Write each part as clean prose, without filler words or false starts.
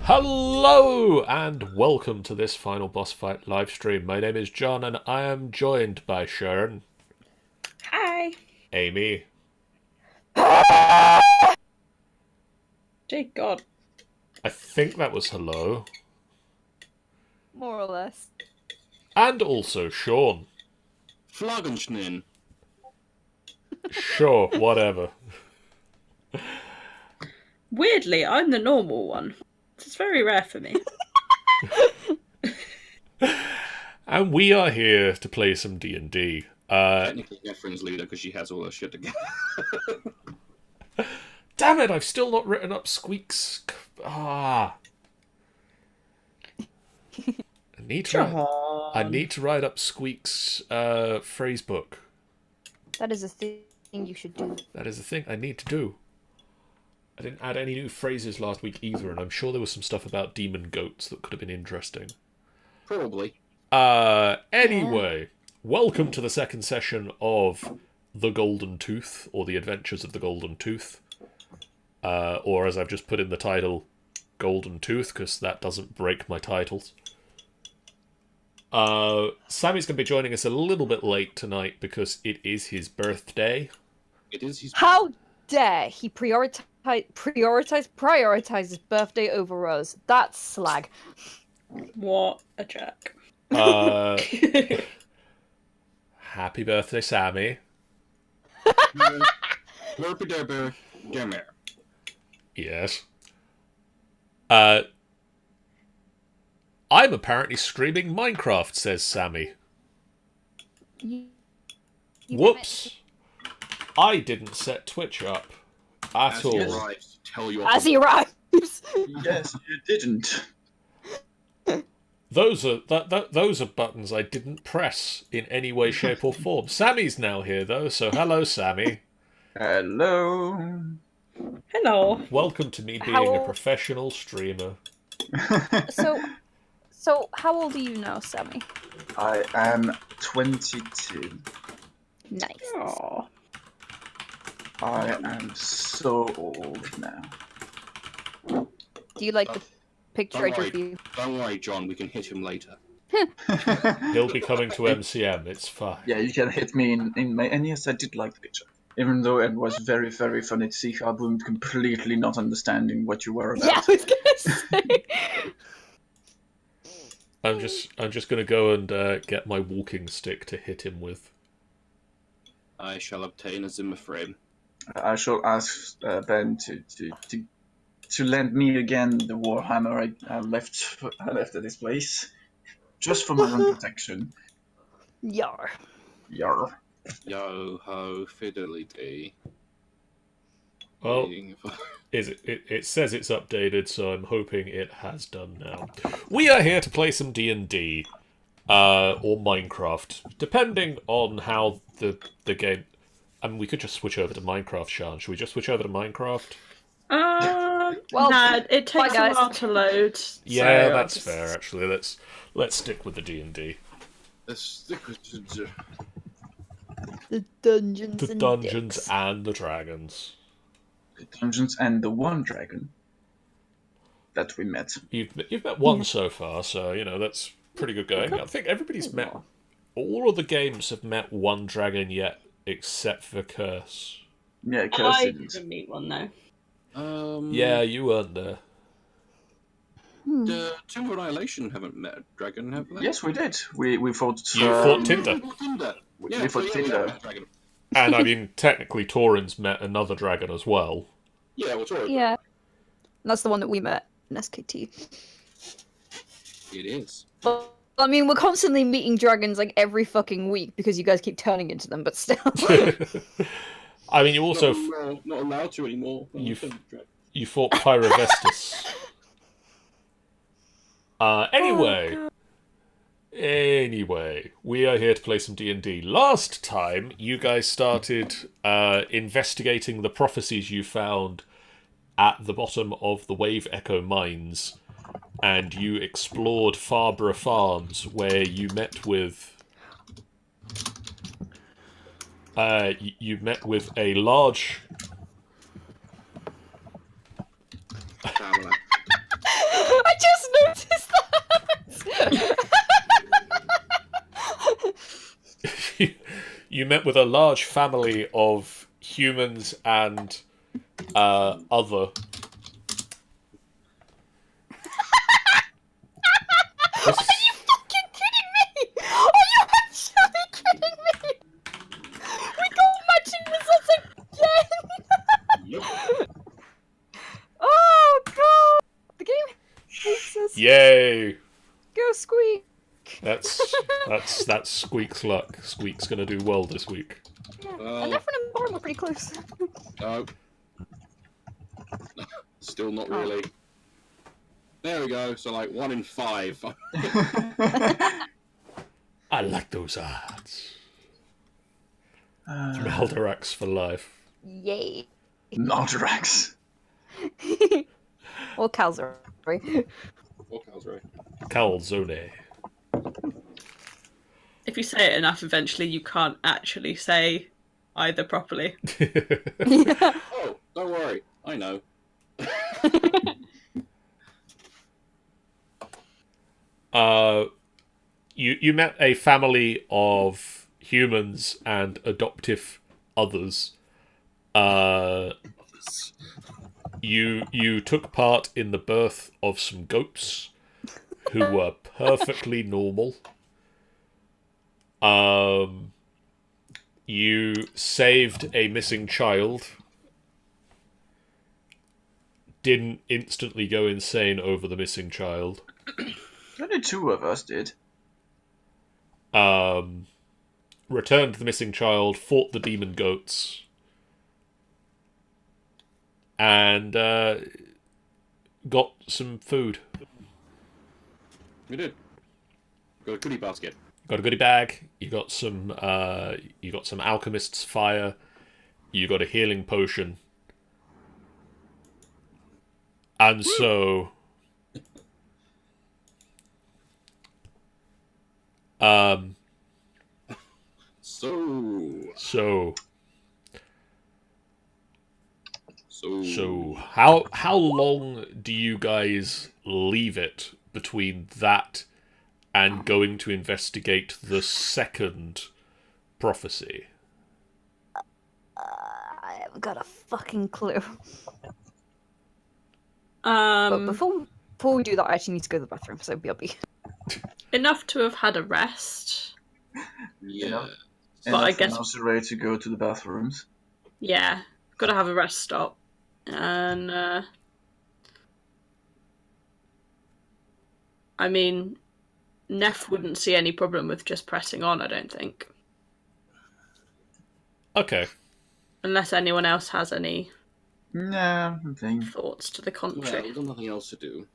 Hello and welcome to this final boss fight live stream. My name is John and I am joined by Sharon, Hi. Amy, Dear God. I think that was hello, More or less. and also Sean. Flagenschnin. Sure, whatever. Weirdly, I'm the normal one. It's very rare for me. And we are here to play some D&D. Technically Catherine's leader because she has all her shit together. Damn it, I've still not written up Squeak's... I need to write up Squeak's phrase book. That is a thing you should do. That is the thing I need to do. I didn't add any new phrases last week either, and I'm sure there was some stuff about demon goats that could have been interesting. Probably. Anyway, welcome to the second session of The Golden Tooth, or The Adventures of the Golden Tooth. Or as I've just put in the title, Golden Tooth, because that doesn't break my titles. Sammy's going to be joining us a little bit late tonight because it is his birthday. It is his... How dare he prioritizes birthday over us? That's slag. What a jerk. Happy birthday, Sammy. Yes. I'm apparently streaming Minecraft, says Sammy. Whoops. I didn't set Twitch up at all. As he arrives. Yes, you didn't. Those are buttons I didn't press in any way, shape, or form. Sammy's now here, though, so hello, Sammy. Hello. Hello. Welcome to me being a professional streamer. So how old are you now, Sammy? I am 22. Nice. Aww. I am so old now. Do you like the picture I drew for you? Don't worry, John, we can hit him later. He'll be coming to MCM, it's fine. Yeah, you can hit me in my... And yes, I did like the picture. Even though it was very, very funny to see Farbrough completely not understanding what you were about. Yeah, I was gonna say. I'm just gonna go and get my walking stick to hit him with. I shall obtain a Zimmer frame. I shall ask Ben to lend me again the warhammer I left at this place, just for my own protection. Yar. Yarr. Yo ho fidelity. Well, it says it's updated, so I'm hoping it has done now. We are here to play some D&D, or Minecraft, depending on how the game... I mean, we could just switch over to Minecraft, Sean. Should we just switch over to Minecraft? Well, nah, it takes bye, a while to load. Yeah, so that's fair, actually. Let's stick with the D&D. Let's stick with the Dungeons The and Dungeons Dicks. and the Dragons. The dungeons and the one dragon that we met. You've met one so far, so, you know, that's pretty good going. I think everybody's met... All of the games have met one dragon yet, except for Curse. Yeah, Curse I didn't. didn't meet one though. Yeah, you weren't there. The Tomb of Annihilation haven't met a dragon, have they? Yes, we did. We fought. You fought Tinder. Tinder. We Yeah, fought so Tinder. we have met a dragon. And, I mean, technically, Torin's met another dragon as well. Yeah, well, sorry. Yeah. And that's the one that we met in SKT. It is. But, I mean, we're constantly meeting dragons like every fucking week because you guys keep turning into them, but still. I mean, you also... Not allowed to anymore. You fought Pyrovestus. Anyway, we are here to play some D&D. Last time, you guys started investigating the prophecies you found at the bottom of the Wave Echo mines, and you explored Farbrough Farms, where you met with... you met with a large... You met with a large family of humans and other. This- Are you fucking kidding me? Are you actually kidding me? We got matching results again! Yep. Oh god! The game hates us. Yay! Go Squeak! That's Squeak's luck. Squeak's gonna do well this week. Yeah. Well- And Efren and Barn were pretty close. No. Still not really. There we go. So like 1 in 5. I like those odds. Maldorax for life. Yay. Maldrax. Or Calzar. What counts, right? Calzone. If you say it enough, eventually you can't actually say either properly. Oh, don't worry. I know. You met a family of humans and adoptive others. You took part in the birth of some goats who were perfectly normal. You saved a missing child. Didn't instantly go insane over the missing child. Only 2 of us did. Returned the missing child, fought the demon goats, and got some food. We did. Got a goodie basket. Got a goodie bag. You got some. You got some alchemist's fire. You got a healing potion. And so, So how long do you guys leave it between that and going to investigate the second prophecy? I haven't got a fucking clue. But before we do that, I actually need to go to the bathroom, so BRB. Enough to have had a rest. yeah. But I Enough guess- for Nursery to go to the bathrooms. Yeah, gotta have a rest stop. And, I mean, Neff wouldn't see any problem with just pressing on, I don't think. Okay. Unless anyone else has any Nah, I think thoughts to the Well, contrary. we've got nothing else to do.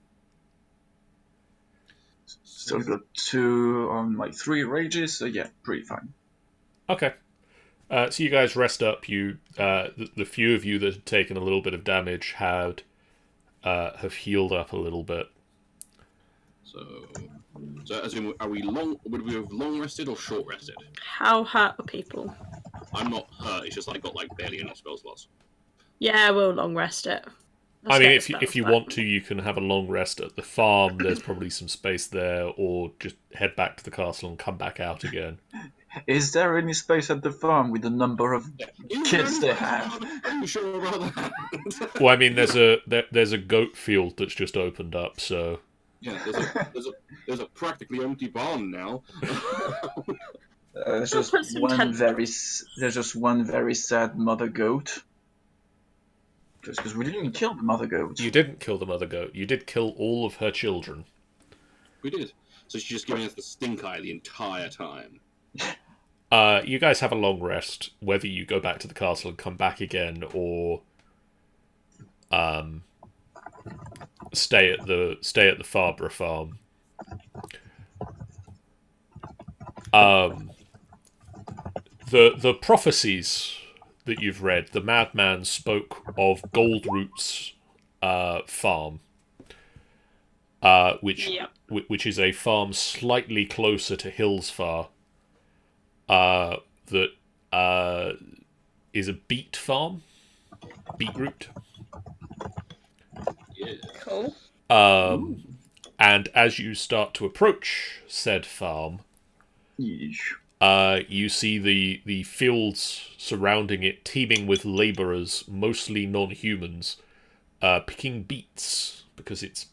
still got 2 on like 3 rages, so yeah, pretty fine. Okay. So you guys rest up. You, the few of you that had taken a little bit of damage have healed up a little bit. So as in, are we long? Would we have long rested or short rested? How hurt are people? I'm not hurt. It's just I got like barely any spell slots. Yeah, we'll long rest it. I mean, if you want to, you can have a long rest at the farm. There's probably some space there, or just head back to the castle and come back out again. Is there any space at the farm with the number of kids they have? Are you sure about that? Well, I mean, there's a goat field that's just opened up, so Yeah, there's a practically empty barn now. There's I'll just put some one tents there's just one very sad mother goat. Because we didn't kill the mother goat. you didn't kill the mother goat. You did kill all of her children. We did. So she's just giving us the stink eye the entire time. You guys have a long rest, whether you go back to the castle and come back again, or stay at the Farbrough Farm. The prophecies that you've read, the madman spoke of Goldroot's farm, which is a farm slightly closer to Hillsfar. That is a beet farm, beetroot. Yeah. Cool. And as you start to approach said farm, Yeesh. You see the fields surrounding it teeming with labourers, mostly non-humans, picking beets, because it's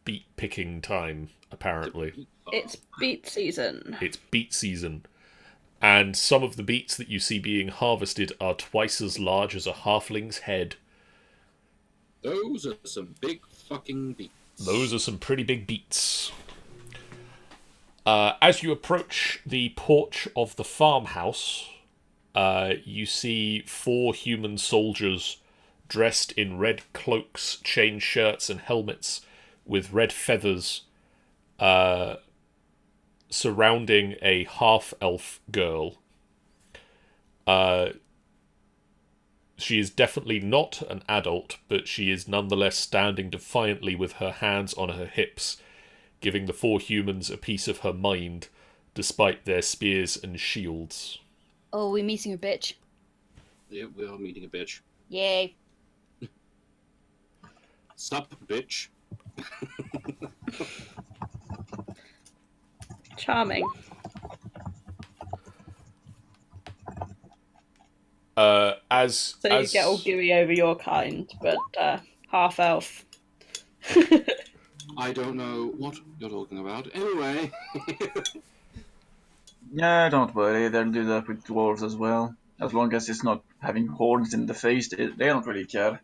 beet picking time, apparently. It's beet season. It's beet season. And some of the beets that you see being harvested are twice as large as a halfling's head. Those are some big fucking beats. Those are some pretty big beets. As you approach the porch of the farmhouse, you see 4 human soldiers dressed in red cloaks, chain shirts, and helmets with red feathers surrounding a half-elf girl. She is definitely not an adult, but she is nonetheless standing defiantly with her hands on her hips, giving the 4 humans a piece of her mind, despite their spears and shields. Oh, we're meeting a bitch. Yeah, we are meeting a bitch. Yay. Sup, bitch. Charming. As You get all gooey over your kind, but half elf. I don't know what you're talking about. Anyway. Yeah, don't worry, they'll do that with dwarves as well. As long as it's not having horns in the face, they don't really care.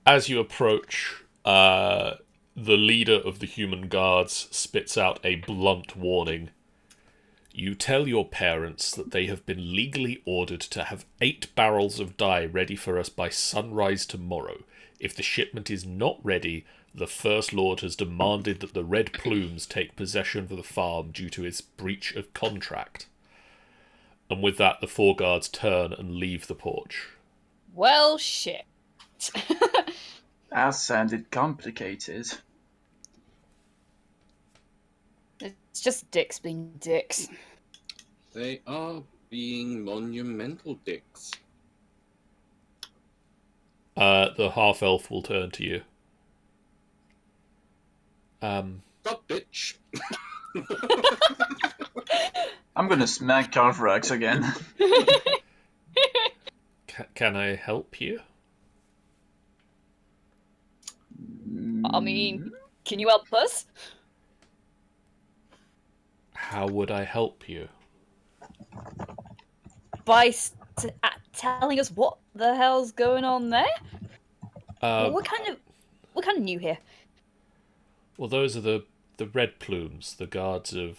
As you approach, the leader of the human guards spits out a blunt warning. You tell your parents that they have been legally ordered to have 8 barrels of dye ready for us by sunrise tomorrow. If the shipment is not ready, the First Lord has demanded that the Red Plumes take possession of the farm due to its breach of contract. And with that, the 4 guards turn and leave the porch. Well, shit. That sounded complicated. It's just dicks being dicks. They are being monumental dicks. The half-elf will turn to you. Stop, bitch. I'm gonna smack Carthrax again. Can I help you? I mean, can you help us? How would I help you? By telling us what the hell's going on there? We're kind of new here. Well, those are the Red Plumes, the guards of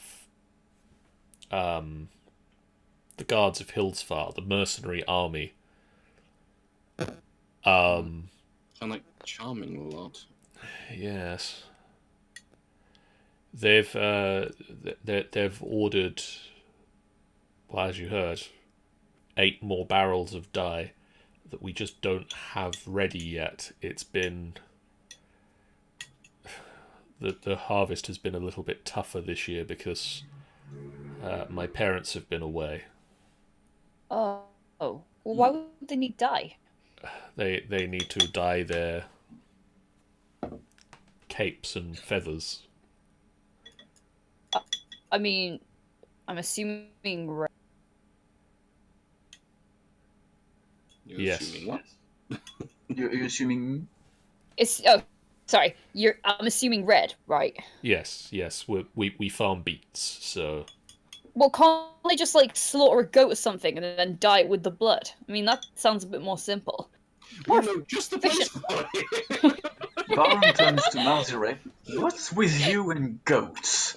Hillsfar, the mercenary army. Sound like charming a lot. Yes. They've ordered, well, as you heard, 8 more barrels of dye that we just don't have ready yet. It's been the harvest has been a little bit tougher this year because my parents have been away. Oh, well, why would they need dye? They need to dye their capes and feathers. I mean, I'm assuming red. You're Yes. assuming what? You're assuming? Sorry. I'm assuming red, right? Yes. We farm beets, so Well, can't they just like slaughter a goat or something and then dye it with the blood? I mean, that sounds a bit more simple. We know just the place for it. Baron turns to Malzirek. What's with you and goats?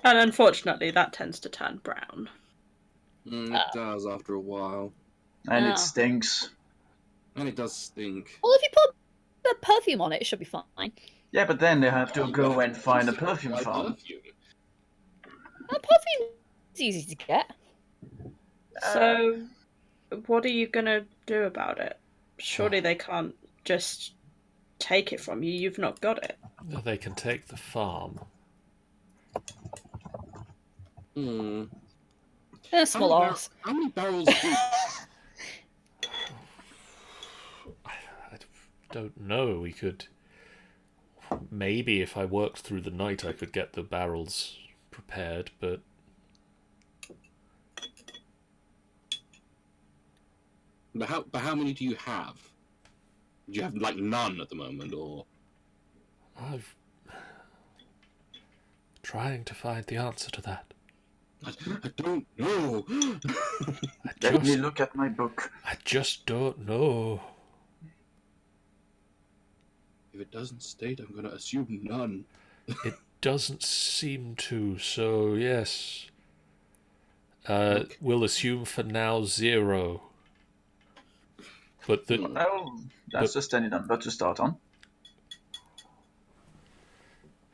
And unfortunately, that tends to turn brown. It does after a while. And Oh. it stinks. And it does stink. Well, if you put the perfume on it, it should be fine. Yeah, but then they have to go and find a perfume Why farm. perfume? Perfume is easy to get. So, what are you gonna do about it? Surely they can't just take it from you. You've not got it. they can take the farm. Hmm. Small arse. How many barrels do I don't know. We could. maybe if I worked through the night I could get the barrels prepared, but... But how many do you have? Do you have, like, none at the moment, or...? I've... trying to find the answer to that. I don't know. Let me look at my book. I just don't know. If it doesn't state, I'm going to assume none. It doesn't seem to, so yes. Okay. We'll assume for now 0. But the... Well, that's a standard number to start on.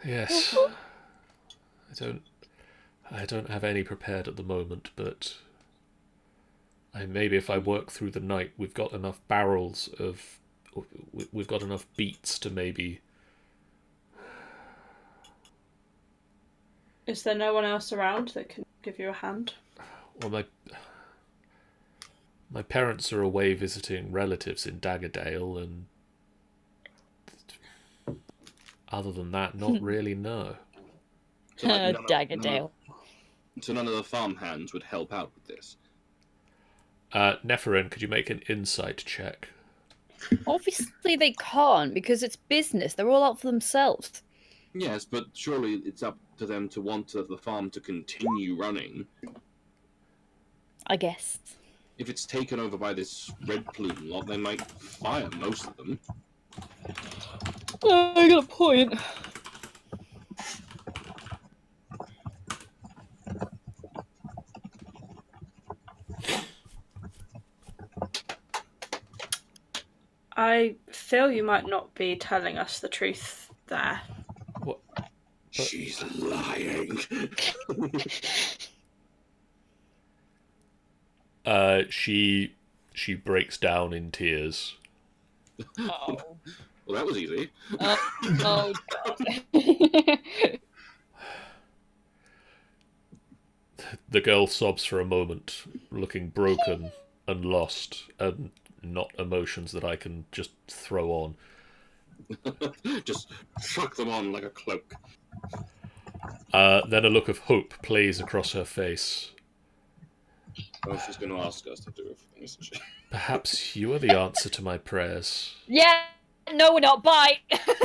Yes. I don't have any prepared at the moment, but maybe if I work through the night, we've got enough barrels of... We've got enough beets to maybe... Is there no one else around that can give you a hand? Well, my parents are away visiting relatives in Daggerdale, and other than that, not really, no. So, like, Daggerdale. So none of the farm hands would help out with this? Neferin, could you make an insight check? Obviously they can't, because it's business. They're all out for themselves. Yes, but surely it's up to them to want the farm to continue running. I guess. If it's taken over by this red plume lot, they might fire most of them. I got a point. I feel you might not be telling us the truth there. What? She's lying. She breaks down in tears. Oh. Well, that was easy. Oh God. The girl sobs for a moment, looking broken and lost, and not emotions that I can just throw on. Just chuck them on like a cloak. Then a look of hope plays across her face. Oh, she's going to ask us to do everything, isn't she? Perhaps you are the answer to my prayers. Yeah. No, we're not. Bye.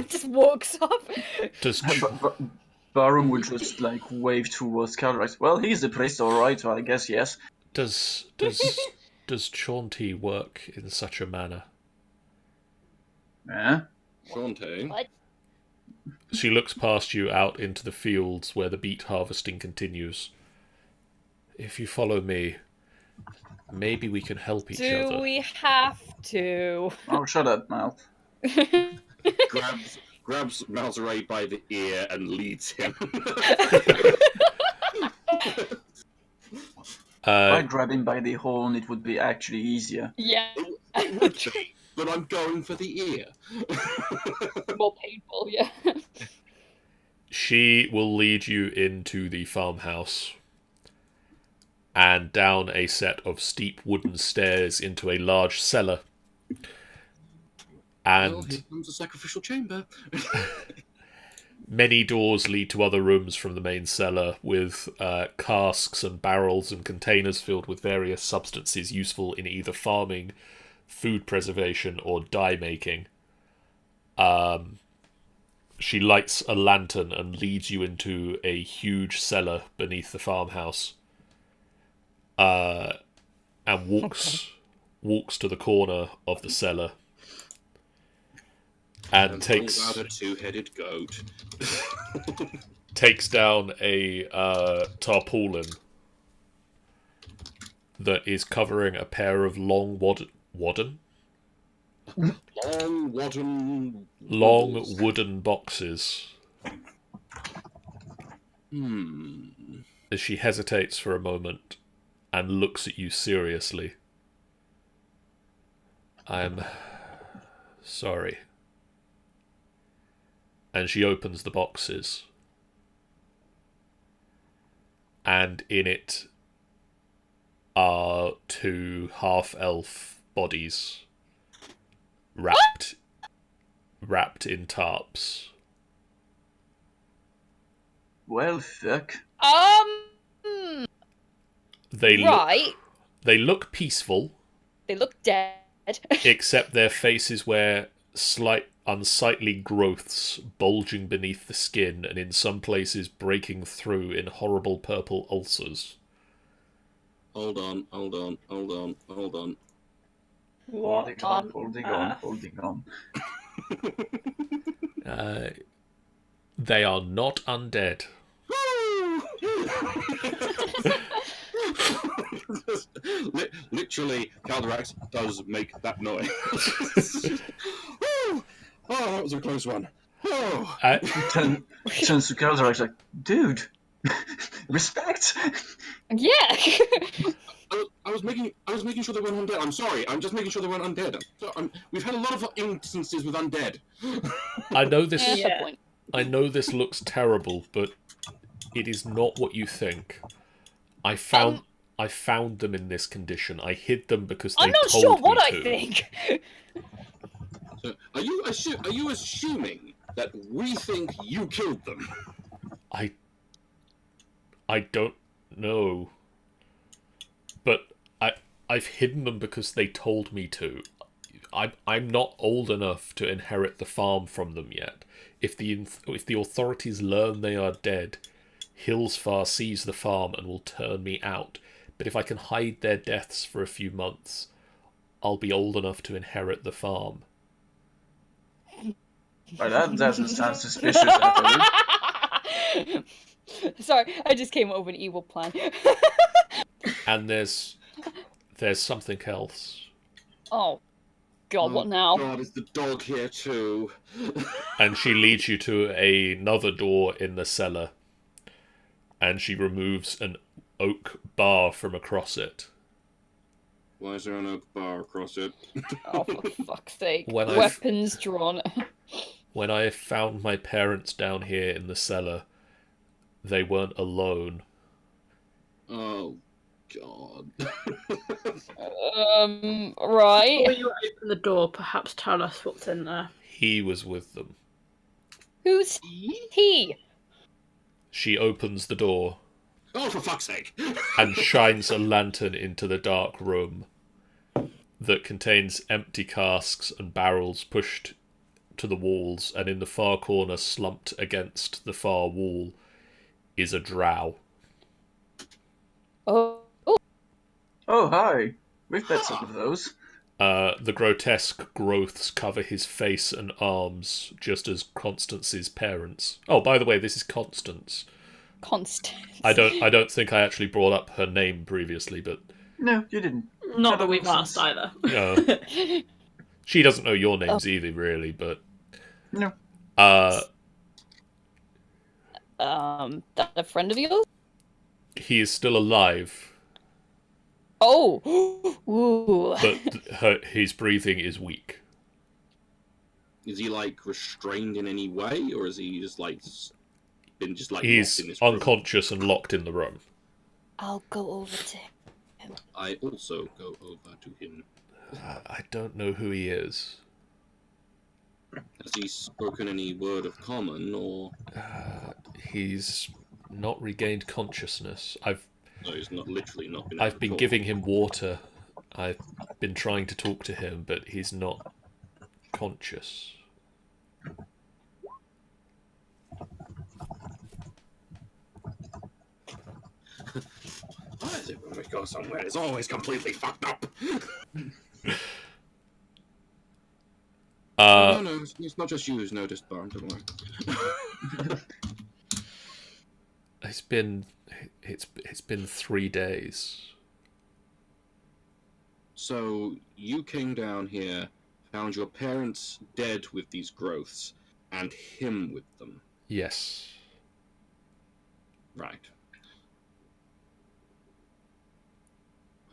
Just walks off. Does Barum would just like wave towards Cal, like, well, he's the priest, alright, so I guess yes. does Chaunty work in such a manner? Yeah? Shante. What? She looks past you out into the fields where the beet harvesting continues. If you follow me, maybe we can help each other. Do we have to? Oh, shut up, Mal. grabs Malzeray by the ear and leads him. If I grab him by the horn, it would be actually easier. Yeah. It would be, but I'm going for the ear. More painful, yeah. She will lead you into the farmhouse and down a set of steep wooden stairs into a large cellar. Well, And here comes a sacrificial chamber. many doors lead to other rooms from the main cellar with casks and barrels and containers filled with various substances useful in either farming, food preservation, or dye making. She lights a lantern and leads you into a huge cellar beneath the farmhouse. And walks to the corner of the cellar and pulls out a two-headed goat. takes down a tarpaulin that is covering a pair of long Long wooden boxes. As she hesitates for a moment and looks at you seriously. I'm sorry. And she opens the boxes. And in it are 2 half-elf bodies wrapped in tarps. Well, fuck. They Right. they look peaceful, They look dead. except their faces wear slight unsightly growths bulging beneath the skin and in some places breaking through in horrible purple ulcers. Hold on. What on Holding on. They are not undead. Literally, Caldrax does make that noise. Oh, that was a close one. Oh. Turns to Caldrax like, dude, respect. Yeah. I was making sure they weren't undead. I'm sorry. I'm just making sure they weren't undead. We've had a lot of instances with undead. I know this. That's the point. I know this looks terrible, but it is not what you think. I found them in this condition. I hid them because they I'm not told sure me what to. I think. So, are you assuming that we think you killed them? I don't know. But I've hidden them because they told me to. I'm not old enough to inherit the farm from them yet. If the authorities learn they are dead, Hillsfar sees the farm and will turn me out. But if I can hide their deaths for a few months, I'll be old enough to inherit the farm. Well, that doesn't sound suspicious at all. Sorry, I just came up with an evil plan. And there's something else. Oh, God, what now? God, is the dog here too? And she leads you to another door in the cellar. And she removes an oak bar from across it. Why is there an oak bar across it? Oh, for fuck's sake. When Weapons drawn. When I found my parents down here in the cellar, they weren't alone. Oh, God. Right. Before you open the door, perhaps tell us what's in there. He was with them. Who's he? She opens the door Oh, for fuck's sake! and shines a lantern into the dark room that contains empty casks and barrels pushed to the walls, and in the far corner, slumped against the far wall, is a drow. Oh. Oh, hi. We've met some of those. The grotesque growths cover his face and arms, just as Constance's parents. Oh, by the way, this is Constance. Constance. I don't think I actually brought up her name previously, but No, you didn't. Not that we've asked either. no. She doesn't know your names either, really, but No. That a friend of yours? he is still alive, Oh. Ooh. but his breathing is weak. Is he, like, restrained in any way, or is he just, like, been just, like, He's locked in this room? unconscious and locked in the room. I'll go over to him. I also go over to him. I don't know who he is. Has he spoken any word of common, or... He's not regained consciousness. No, he's not literally not been. I've been giving him water. I've been trying to talk to him, but he's not conscious. Why is it when we go somewhere, it's always completely fucked up? No, it's not just you who's noticed, Barn, don't worry. It's been 3 days. So, you came down here, found your parents dead with these growths, and him with them. Yes. Right.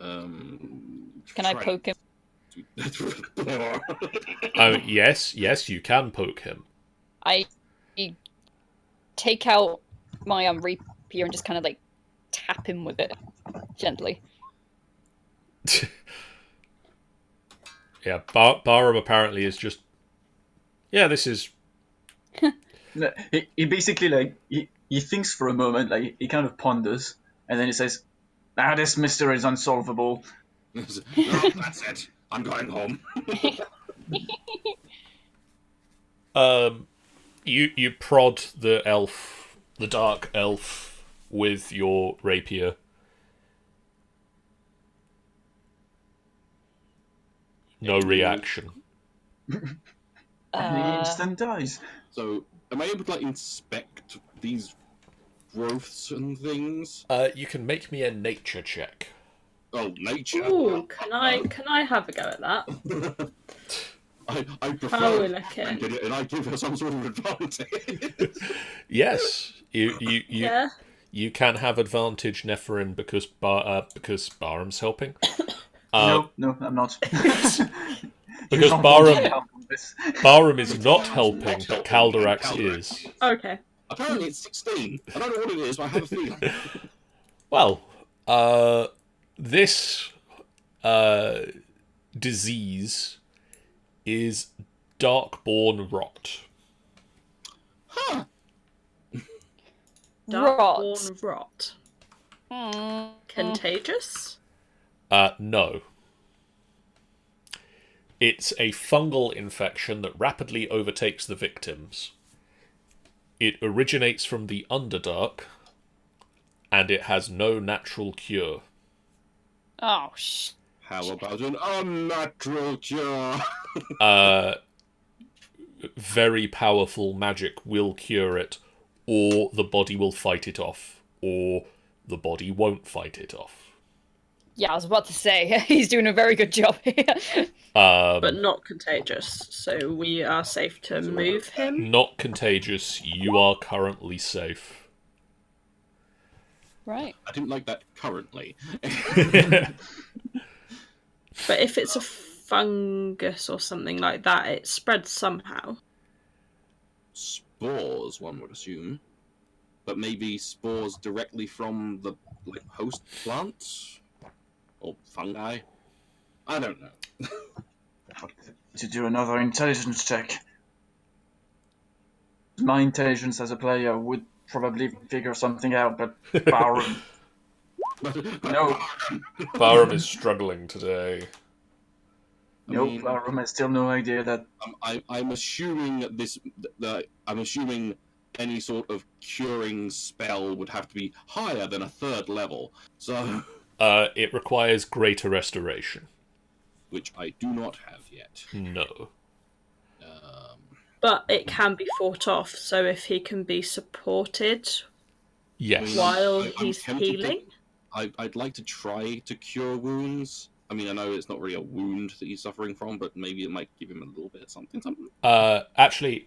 Can I poke him? Yes, you can poke him. I take out my rapier and just kind of like tap him with it gently. Yeah, Barham apparently is just... Yeah, this is... No, he basically, like, he thinks for a moment, like he kind of ponders, and then he says, "Ah, this mystery is unsolvable." No, that's it. I'm going home. You prod the elf, the dark elf, with your rapier. No reaction. And he instant dies. So, am I able to like inspect these growths and things? You can make me a nature check. Oh, nature. Ooh, can I have a go at that? I How prefer will I it, can? and I give her some sort of advantage. Yes, you Yeah. you can have advantage, Neferin, because Barham's helping. No, I'm not. Because You don't Barham- want to help with this. Barham is not helping, but Calderax is. Okay. Apparently it's 16. I don't know what it is, but I have a feeling. Well, this disease is darkborn rot. Huh. Darkborn rot. Hmm. Contagious? No. It's a fungal infection that rapidly overtakes the victims. It originates from the Underdark, and it has no natural cure. Oh, How about an unnatural cure? Very powerful magic will cure it, or the body will fight it off, or the body won't fight it off. yeah, I was about to say, he's doing a very good job here. But not contagious, so we are safe to move him. Not contagious, you are currently safe. Right. I didn't like that currently. But if it's a fungus or something like that, it spreads somehow. Spores, one would assume. But maybe spores directly from the host plants? Or fungi? I don't know. To do another intelligence check. My intelligence as a player would probably figure something out, but Barham. No. Barham is struggling today. Nope, Barham has still no idea that. I'm assuming I'm assuming any sort of curing spell would have to be higher than a 3rd level. So, It requires greater restoration. which I do not have yet. No. But it can be fought off, so if he can be supported Yes. while I'm he's tempted to- healing. I'd like to try to cure wounds. I mean, I know it's not really a wound that he's suffering from, but maybe it might give him a little bit of something. Actually,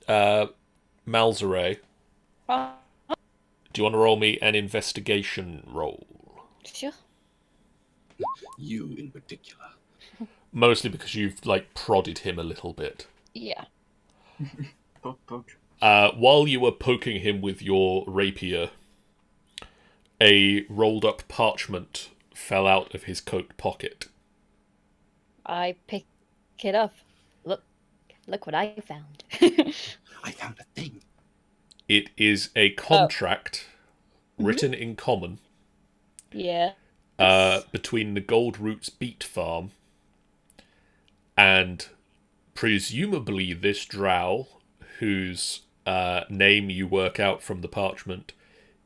Malzere, do you want to roll me an investigation roll? Sure. You in particular. Mostly because you've, prodded him a little bit. Yeah. Poke. While you were poking him with your rapier, a rolled-up parchment fell out of his coat pocket. I pick it up. Look what I found. I found a thing. It is a contract written in common Yeah. between the Gold Roots Beet Farm and presumably this drow, whose name you work out from the parchment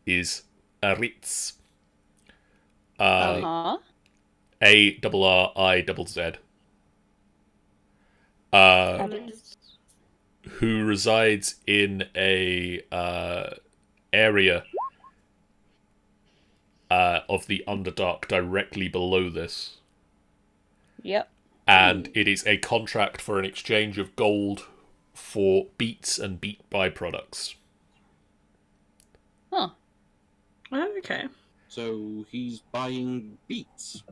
is Aritz. Uh-huh. ARRIZZ. Who resides in a area of the Underdark directly below this. Yep. And it is a contract for an exchange of gold for beets and beet byproducts. Huh. Oh, okay. So he's buying beets.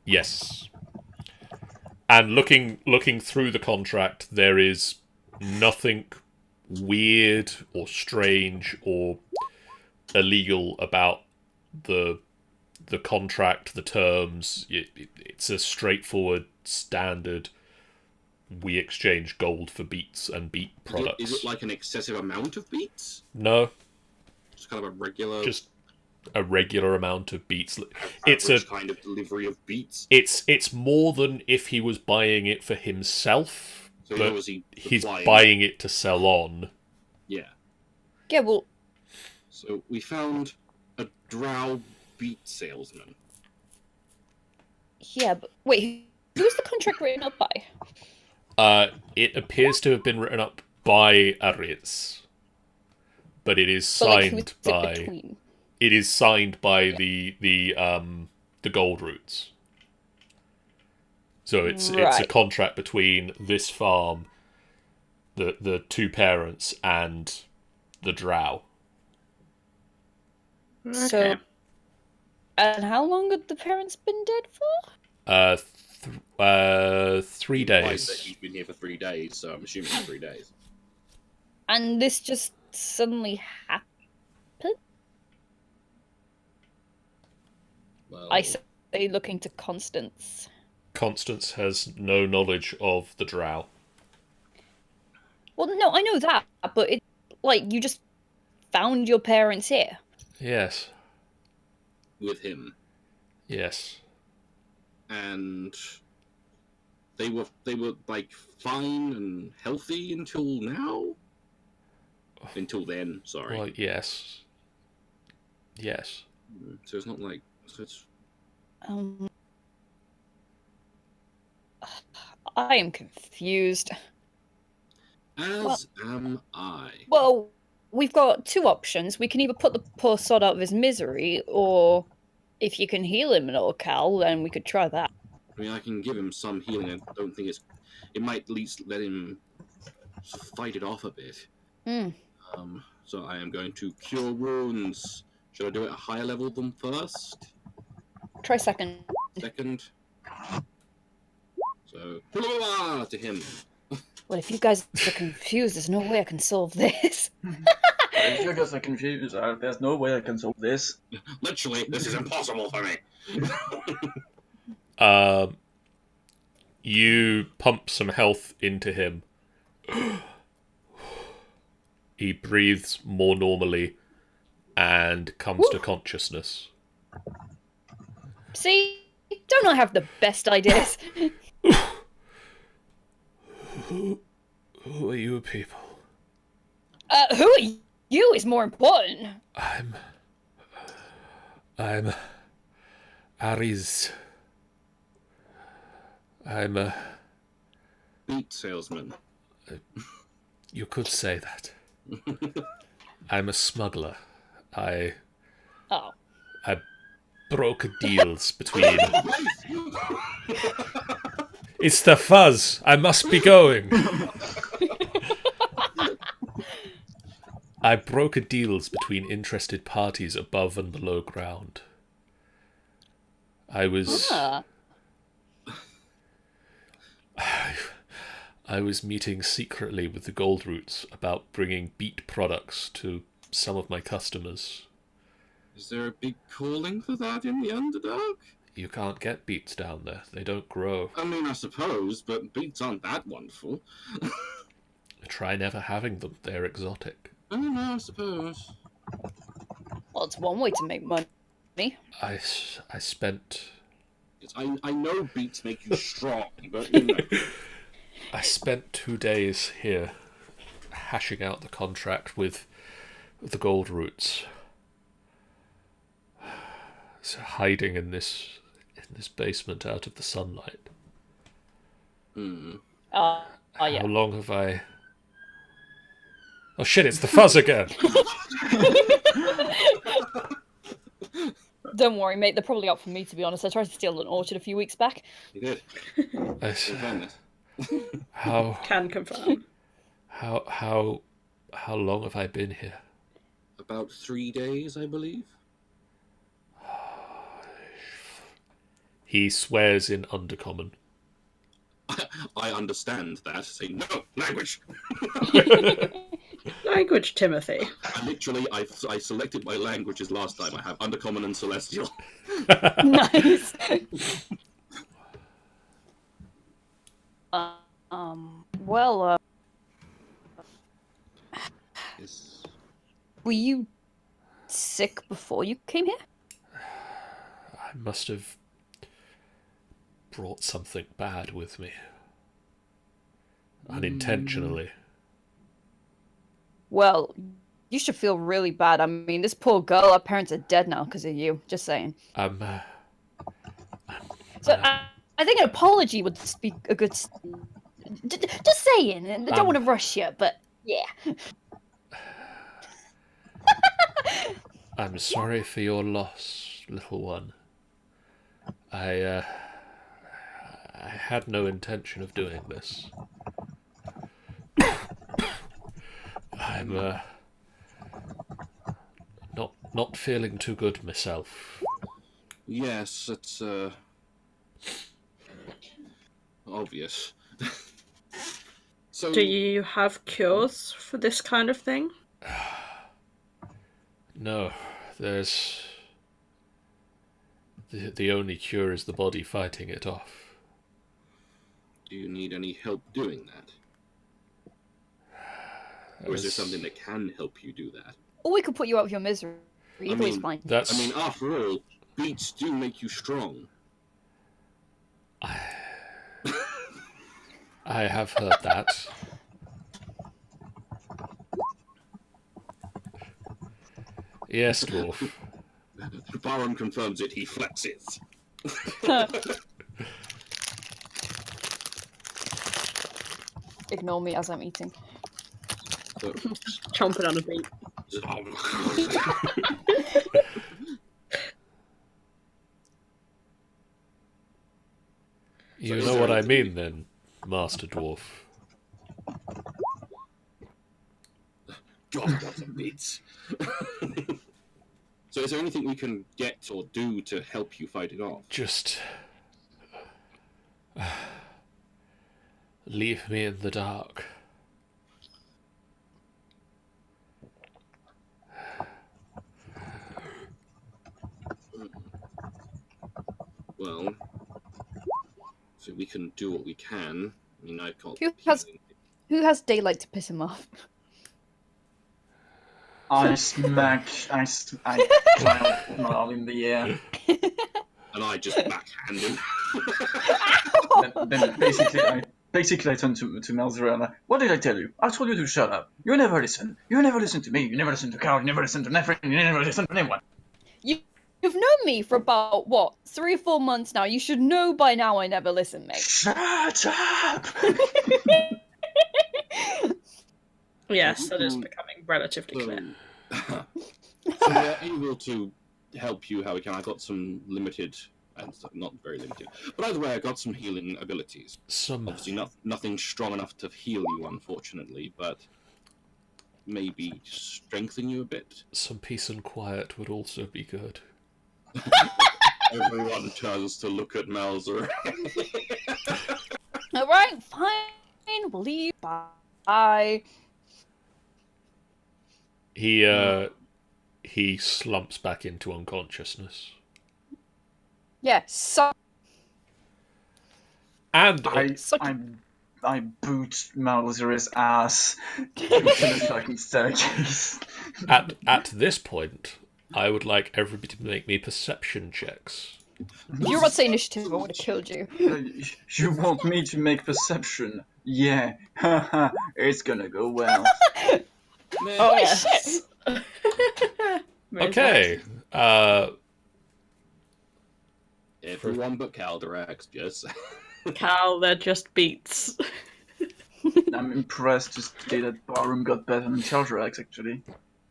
Yes. And looking through the contract, there is nothing weird or strange or illegal about the contract, the terms. It's a straightforward, standard. We exchange gold for beets and beet products. Is it like an excessive amount of beets? No. Just kind of a regular, Just a regular amount of beets. It's a average kind of delivery of beets. It's more than if he was buying it for himself, So but obviously he's supplying- buying it to sell on. Yeah. Yeah, well, So we found a drow beet salesman. yeah, but wait, who's the contract written up by? It appears to have been written up by Ariz, but it is But like, who's signed it by. between? It is signed by the gold roots. So it's a Right. contract between this farm, the two parents, and the drow. So, and how long had the parents been dead for? 3 Implies that days. he's been here for 3 days, so I'm assuming 3 days. And this just suddenly happened? Well, I say looking to Constance. Constance has no knowledge of the drow. Well, no, I know that, but it, like, you just found your parents here. Yes. with him, Yes. and they were like fine and healthy until now. Until then, sorry. Well, yes. Yes. So it's not like it's I am confused. as am I. Well, we've got two options. We can either put the poor sod out of his misery, or if you can heal him in all, Cal, then we could try that. I mean, I can give him some healing. I don't think it's. It might at least let him fight it off a bit. Hmm. So I am going to cure wounds. Should I do it at a higher level than first? Try second. Second. So blah, to him. Well, if you guys are confused, there's no way I can solve this. If you guys are confused, there's no way I can solve this. Literally, this is impossible for me. You pump some health into him. He breathes more normally and comes to consciousness. See? Don't I have the best ideas? Who are you people? Who are you is more important. I'm Ariz. I'm a... Beat salesman. You could say that. I'm a smuggler. I Oh. broke deals between... It's the fuzz. I must be going. I broker deals between interested parties above and below ground. I was... Ah. I was meeting secretly with the Gold Roots about bringing beet products to some of my customers. Is there a big calling for that in the Underdark? You can't get beets down there. They don't grow. I mean, I suppose, but beets aren't that wonderful. Try never having them. They're exotic. I don't know, I suppose. Well, it's one way to make money. I spent... I know beets make you strong, but you know. I spent 2 days here hashing out the contract with the Gold Roots. So hiding in this basement out of the sunlight. Yeah. How long have I... Oh shit, it's the fuzz again! Don't worry, mate. They're probably out for me, to be honest. I tried to steal an orchard a few weeks back. You did. How Can confirm. long have I been here? About 3 days, I believe. He swears in Undercommon. I understand that. Say no language. Language, Timothy. I selected my languages last time. I have Undercommon and Celestial. Nice. Well, Yes. were you sick before you came here? I must have brought something bad with me. Unintentionally. Well, you should feel really bad. I mean, this poor girl, her parents are dead now because of you. Just saying. So I think an apology would be a good... Just saying. I don't want to rush you, but yeah. I'm sorry for your loss, little one. I had no intention of doing this. I'm not feeling too good myself. Yes, it's obvious. So, Do you have cures for this kind of thing? No, there's... The only cure is the body fighting it off. do you need any help doing that? Or is there something that can help you do that? Or we could put you out of your misery. Either way's fine. That's... I mean, after all, beats do make you strong. I have heard that. Yes, dwarf. Baron confirms it, he flexes. Ignore me as I'm eating. Chomping on a beat. You know what I mean then, Master Dwarf. God, what a beat. So is there anything we can get or do to help you fight it off? Just... leave me in the dark. Well, so we can do what we can. I mean, I can't... Who has daylight to piss him off? I cloud Mal in the air. And I just backhand him. then basically I turn to Malzera and what did I tell you? I told you to shut up. You never listen. You never listen to me. You never listen to Carl. You never listen to Nefrin. You never listen to anyone. You've known me for about, what, 3 or 4 months now. You should know by now I never listen, mate. Shut up! Yes, that is becoming relatively clear. So we're able to help you how we can. I got some limited, and not very limited, but either way, I got some healing abilities. Obviously, nothing strong enough to heal you, unfortunately, but maybe strengthen you a bit. Some peace and quiet would also be good. Everyone turns to look at Malzer. Alright, fine. We'll leave. Bye. He slumps back into unconsciousness. Yeah, so... And I boot Malzer's ass into the fucking staircase. at this point, I would like everybody to make me perception checks. If you were about to say initiative, I would have killed you. You want me to make perception? Yeah, haha, it's gonna go well. Oh, yes. Okay. Everyone but Calderax, just. Cal, they're just beats. I'm impressed to see that Barroom got better than Calderax, actually.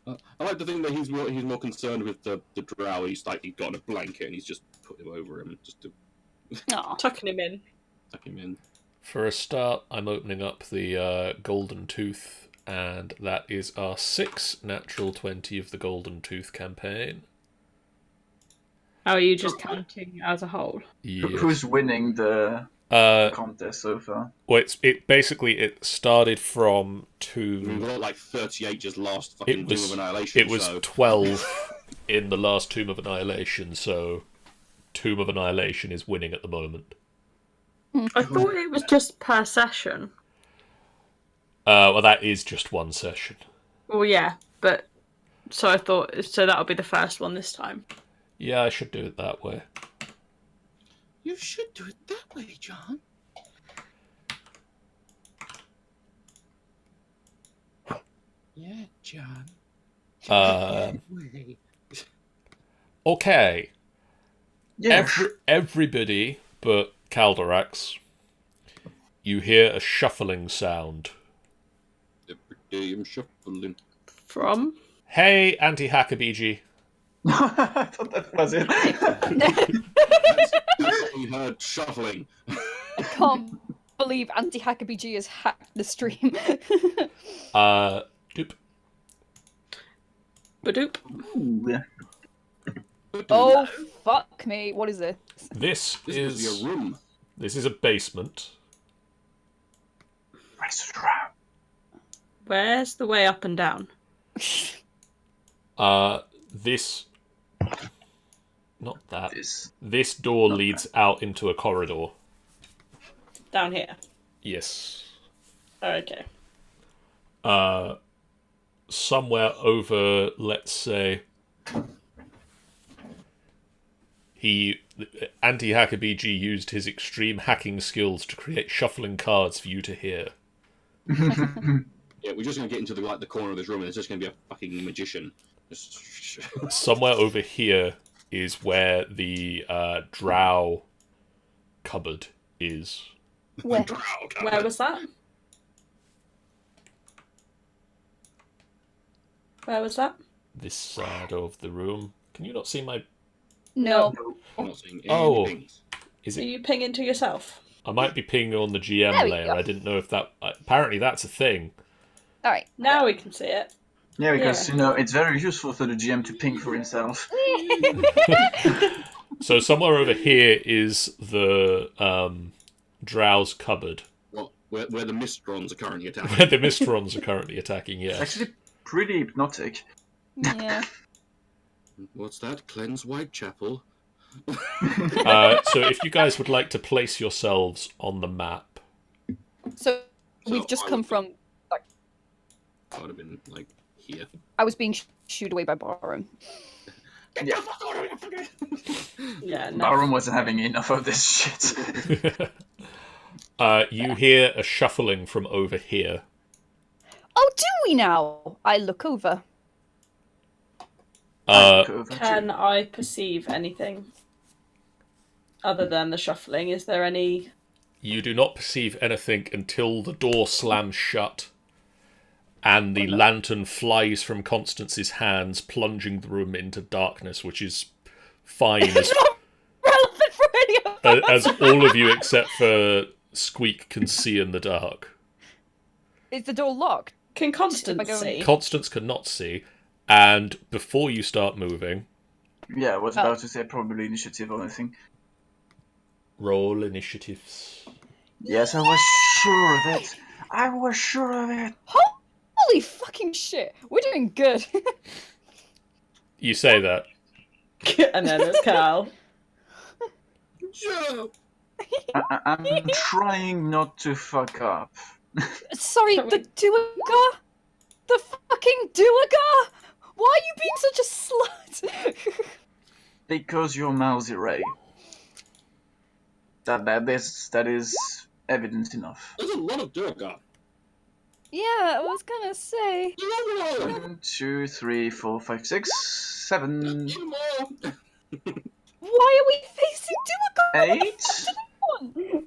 I like to think that he's more concerned with the drow. He's like he's got a blanket and he's just put him over him just to Tucking him in. tuck him in. For a start, I'm opening up the Golden Tooth, and that is our 6th natural 20 of the Golden Tooth campaign. Oh, are you just counting as a whole? Yes. Who's winning the contest so far? Well, it started from We've 2. got like 38 just last fucking Doom of Annihilation. It was so. 12 in the last Tomb of Annihilation, so Tomb of Annihilation is winning at the moment. I thought it was just per session. Well, that is just one session. Well, yeah, but So I thought that'll be the first one this time. Yeah, I should do it that way. You should do it that way, John. Yeah, John. That way. Okay. Yes. Everybody but Calderax, you hear a shuffling sound. Every day I'm shuffling. From? Hey, Anti-Hackabiji. I thought that was it. You heard shuffling. I can't believe Anti-Hackabee has hacked the stream. Doop. Badoop. Ooh. Oh, fuck me. What is this? This is your room. This is a basement. Where's the way up and down? This... Not that. This. This door leads out into a corridor. Down here. Yes. Okay. Somewhere over, let's say... Anti-Hackabiji used his extreme hacking skills to create shuffling cards for you to hear. Yeah, we're just gonna get into the corner of this room, and it's just gonna be a fucking magician. Somewhere over here is where the drow cupboard is. Where? Where was that? Where was that? This side of the room. Can you not see my... No. I'm not saying Oh. anything. Is Are it... you pinging to yourself? I might be pinging on the GM There we layer. go. I didn't know if that... Apparently that's a thing. Alright. Now we can see it. Yeah, because Yeah. it's very useful for the GM to ping for himself. So somewhere over here is the drow's cupboard. Well, where the Mistrons are currently attacking. Where the Mistrons are currently attacking, It's yes. actually pretty hypnotic. Yeah. What's that? Cleanse Whitechapel? So if you guys would like to place yourselves on the map. So, we've just come from... I would have been, like, here. I was being shooed away by Barham. Yeah. Yeah, no. Baron wasn't having enough of this shit. You hear a shuffling from over here. Oh, do we now? I look over. Can I perceive anything other than the shuffling? Is there any... You do not perceive anything until the door slams shut and the lantern flies from Constance's hands, plunging the room into darkness, which is fine It's not relevant for any of us. as all of you except for Squeak can see in the dark. Is the door locked? Can If I Constance go- see? Constance cannot see, and before you start moving, Yeah, I was about to say probably initiative or anything. roll initiatives. Yes, I was sure of it. I was sure of it. Holy fucking shit. We're doing good. You say that. And then there's Cal. Joe! I'm trying not to fuck up. Sorry, the Duergar? The fucking Duergar? Why are you being such a slut? Because you're mousy Ray. That is evidence enough. There's a lot of Durga. Yeah, I was gonna say. 1, 2, 3, 4, 5, 6, 7, Why are we facing Duergar? 8.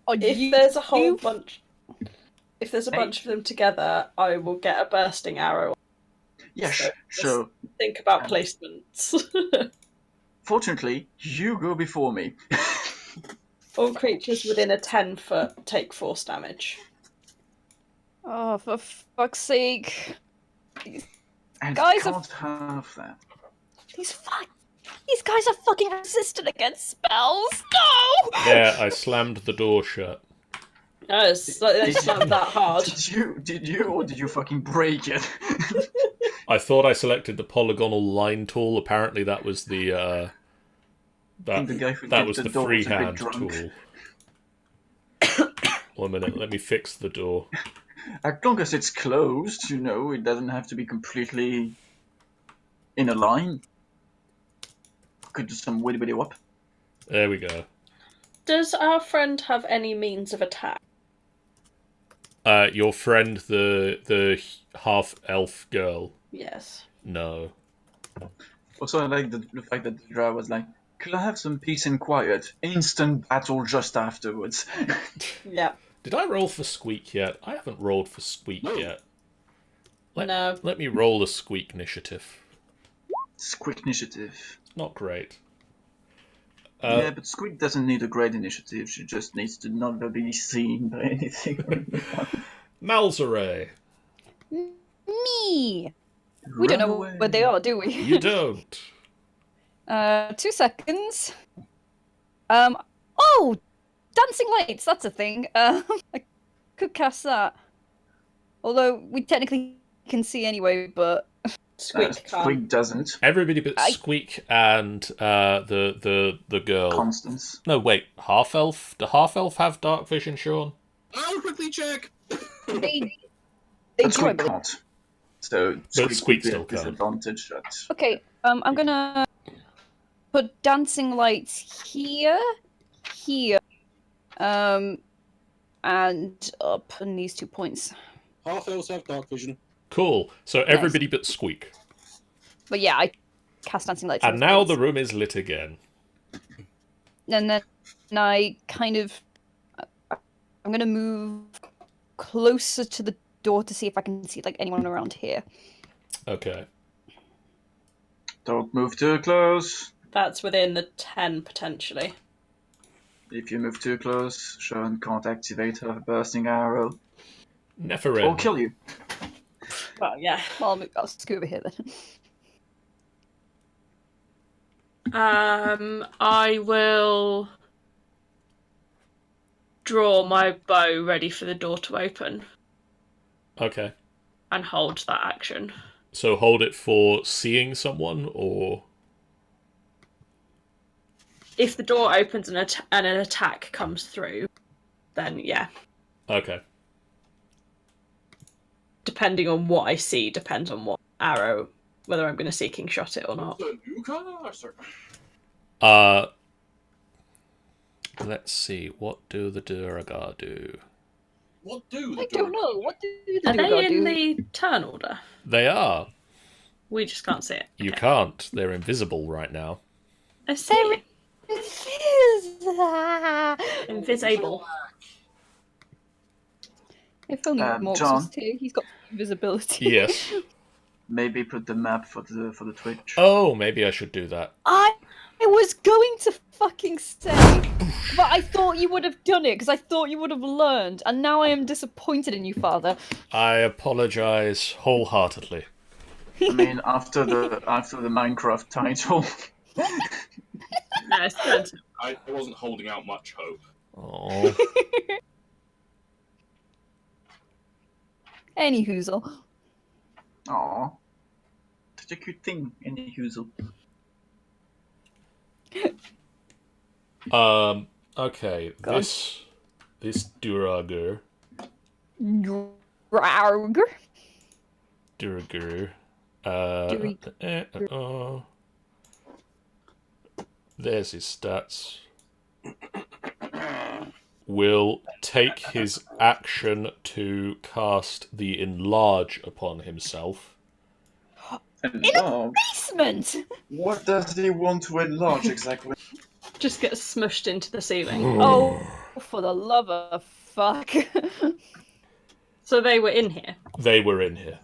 Oh, If there's a whole you- bunch... If there's a bunch of them together, I will get a bursting arrow. Yes, so Think about placements. fortunately, you go before me. All creatures within a 10-foot take force damage. Oh, for fuck's sake. And Guys you are- can't have that. These guys are fucking resistant against spells. No! Yeah, I slammed the door shut. No, it's like they slammed that hard. Did you, or did you fucking break it? I thought I selected the polygonal line tool. Apparently, that was the think the guy who that did was the the door was a bit freehand drunk. tool. 1 minute, let me fix the door. As long as it's closed, it doesn't have to be completely in a line. Could do some witty wop. There we go. Does our friend have any means of attack? Your friend, the half-elf girl. Yes. No. Also, I like the fact that the drow was like, could I have some peace and quiet? Instant battle just afterwards. Yeah. Did I roll for Squeak yet? I haven't rolled for Squeak yet. No. Let me roll a Squeak initiative. Squeak initiative. Not great. Yeah, but Squeak doesn't need a great initiative. She just needs to not be seen by anything. Malzere. Me. We don't know where they are, do we? You don't. 2 seconds. Oh, dancing lights. That's a thing. I could cast that. Although we technically can see anyway, but Squeak doesn't. Everybody but Squeak and the girl. Constance. No, wait. Half-elf? Do half-elf have dark vision, Sean? I'll quickly check. they But do. Squeak can't. So Squeak still would be a can't. disadvantage. Okay, I'm gonna put dancing lights here, and up in these 2 points. Half elves have dark vision. Cool. So everybody but Squeak. But yeah, I cast dancing lights. And now the room is lit again. And then I kind of, I'm gonna move closer to the door to see if I can see like anyone around here. Okay. Don't move too close. That's within the 10 potentially. If you move too close, Sean can't activate her bursting arrow. Nephilim. Or kill you. Well, yeah. Well, I'll scoot over here then. I will draw my bow ready for the door to open Okay. and hold that action. So hold it for seeing someone, or... If the door opens and an attack comes through, then yeah. Okay. Depending on what I see, depends on what arrow, whether I'm going to seeking shot it or not. Let's see. What do the Duragar do? What do the I don't know. What do Are the they Duergar in do? the turn order? They are. We just can't see it. You Okay. can't. They're invisible right now. I see. Invisible. Invisible. If only Morx John? was here, he's got invisibility. Yes. Maybe put the map for the Twitch. Oh, maybe I should do that. I was going to fucking say, but I thought you would have done it because I thought you would have learned, and now I am disappointed in you, Father. I apologize wholeheartedly. I mean, after the Minecraft title. No, it's good. I wasn't holding out much hope. Oh. Any hoozle. Aw. Such a cute thing, any hoozle. Okay. God. This Duragar. Draugr. Duragar. There's his stats. Will take his action to cast the Enlarge upon himself. Basement! What does he want to enlarge exactly? Just get smushed into the ceiling. Oh, for the love of fuck. So they were in here. They were in here.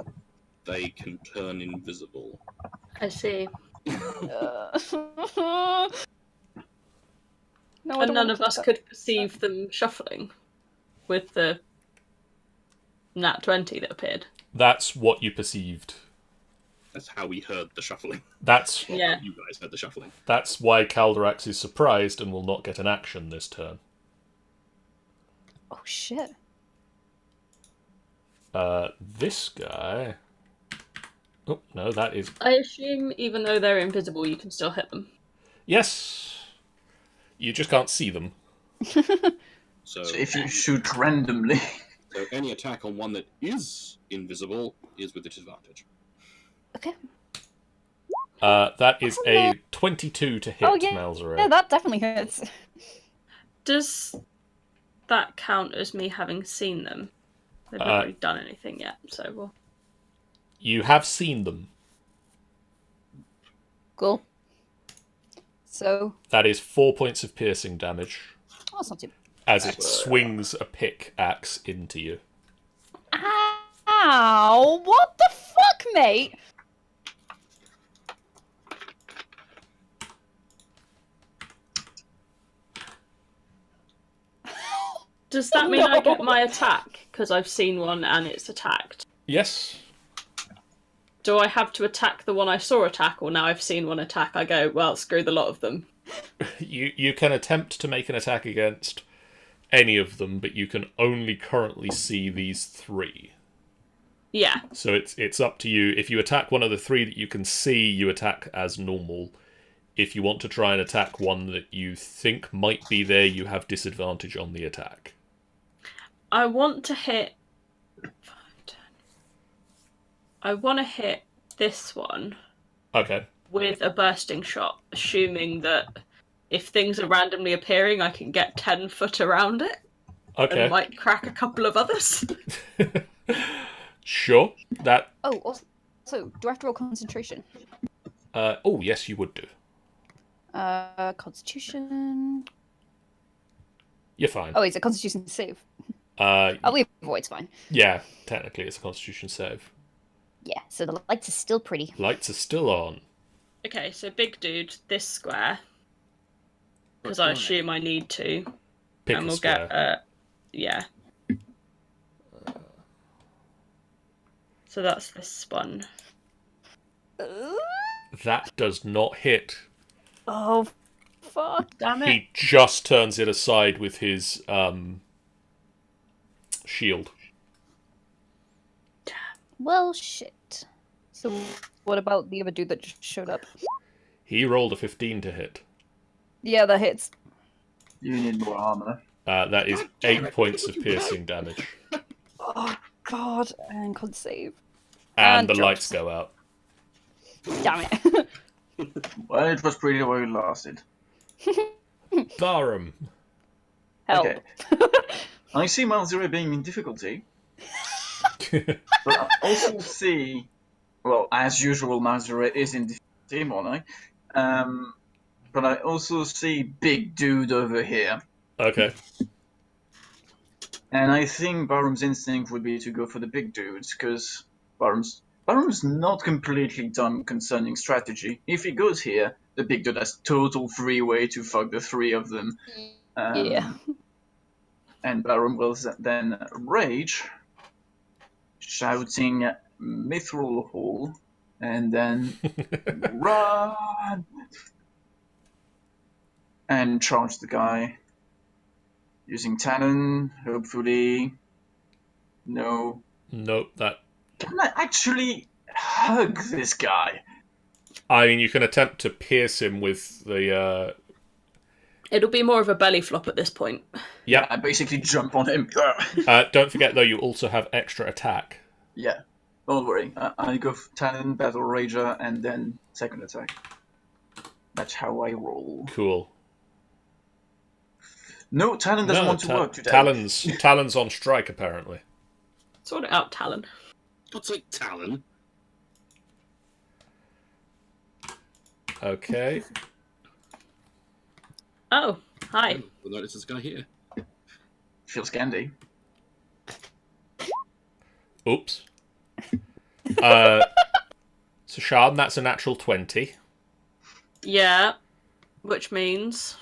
They can turn invisible. I see. No, And none of us could perceive them shuffling with the nat 20 that appeared. That's what you perceived. That's how we heard the shuffling. That's Yeah. You guys heard the shuffling. That's why Calderax is surprised and will not get an action this turn. Oh shit. This guy... Oh, no, that is... I assume even though they're invisible, you can still hit them. Yes! You just can't see them. So if you shoot randomly. So any attack on one that is invisible is with disadvantage. Okay. That is a 22 to hit, Oh, yeah. Malzere. Yeah, that definitely hits. Does that count as me having seen them? They've not really done anything yet, so we'll... You have seen them. Cool. So... That is 4 points of piercing damage. Oh, that's not too as it swings a pickaxe into you. Ow! What the fuck, mate? Does that mean I get my attack? Because I've seen one and it's attacked. Yes. Do I have to attack the one I saw attack, or now I've seen one attack, I go, well, screw the lot of them? You can attempt to make an attack against any of them, but you can only currently see these 3. Yeah. So it's up to you. If you attack one of the 3 that you can see, you attack as normal. If you want to try and attack one that you think might be there, you have disadvantage on the attack. I want to hit... I want to hit this one. Okay. With a bursting shot, assuming that if things are randomly appearing, I can get 10 foot around it. Okay. And might crack a couple of others. Sure. That. Oh, also, do I have to roll concentration? Oh, yes, you would do. Constitution. You're fine. Oh, it's a Constitution save. I'll leave it. It's fine. Yeah, technically it's a Constitution save. Yeah, so the lights are still pretty. Lights are still on. Okay, so big dude, this square. Because I assume I need to. Pick and a we'll square. get, yeah. So that's this one. That does not hit. Oh, fuck. Damn it. He just turns it aside with his shield. Well, shit. So, what about the other dude that just showed up? He rolled a 15 to hit. Yeah, that hits. You need more armor. That is 8 points of piercing damage. Oh, God. And con save. And the drops. lights go out. Damn it. Well, it was pretty well lasted. Tharum. Help. Okay. I see Malzere being in difficulty. But I also see, well, as usual, Malzere is in difficulty, Monarch. But I also see big dude over here. Okay. And I think Barum's instinct would be to go for the big dudes, because Barum's not completely dumb concerning strategy. If he goes here, the big dude has total freeway to fuck the 3 of them. Yeah. And Barum will then rage, shouting Mithril Hall, and then run! And charge the guy. Using Talon, hopefully. No. Nope, that... Can I actually hug this guy? I mean, you can attempt to pierce him with the... It'll be more of a belly flop at this point. Yep. I basically jump on him. Don't forget, though, you also have extra attack. Yeah. Don't worry. I go for Talon, Battle Rager, and then second attack. That's how I roll. Cool. No, Talon doesn't want to work today. Talon's on strike, apparently. Sort it out, Talon. What's like Talon? Okay. Oh, hi. We'll notice this guy here. Feels candy. Oops. So, Sharn, that's a natural 20. Yeah, which means...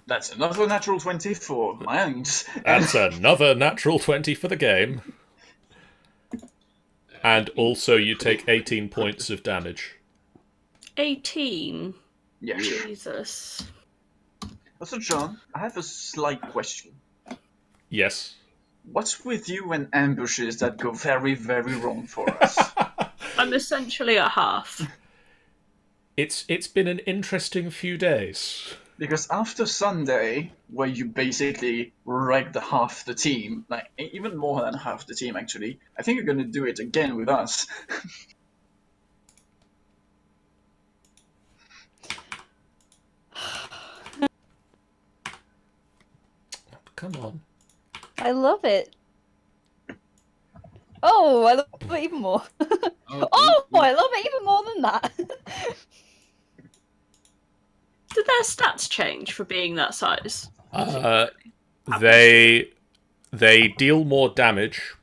That's another natural 20 for mines. That's another natural 20 for the game. And also you take 18 points of damage. 18? Yeah. Jesus. Also, John, I have a slight question. Yes. What's with you and ambushes that go very, very wrong for us? I'm essentially at half. It's been an interesting few days. Because after Sunday, where you basically wrecked half the team, like even more than half the team actually, I think you're gonna do it again with us. come on. I love it. Oh, I love it even more. Oh, I love it even more than that. Did their stats change for being that size? They deal more damage,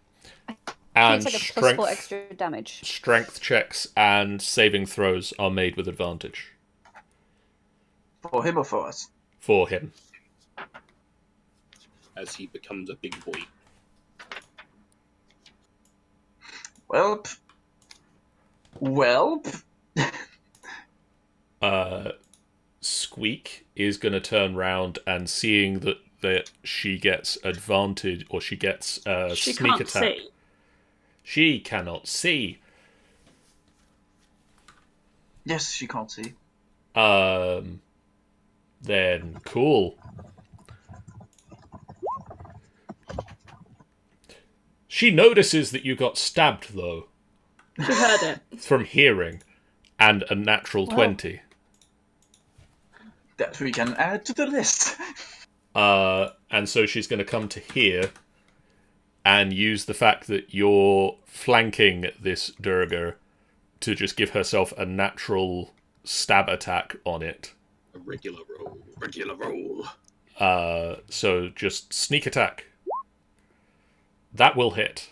and It's like a plus 4 extra damage. strength checks and saving throws are made with advantage. For him or for us? For him. As he becomes a big boy. Well. Squeak is going to turn round and seeing that she gets advantage, or she gets She sneak can't attack. see. She cannot see. Yes, she can't see. Then cool. She notices that you got stabbed, though. She heard it. From hearing, and a natural 20. That we can add to the list. And so she's going to come to here and use the fact that you're flanking this Durgar to just give herself a natural stab attack on it. A regular roll. So just sneak attack. That will hit.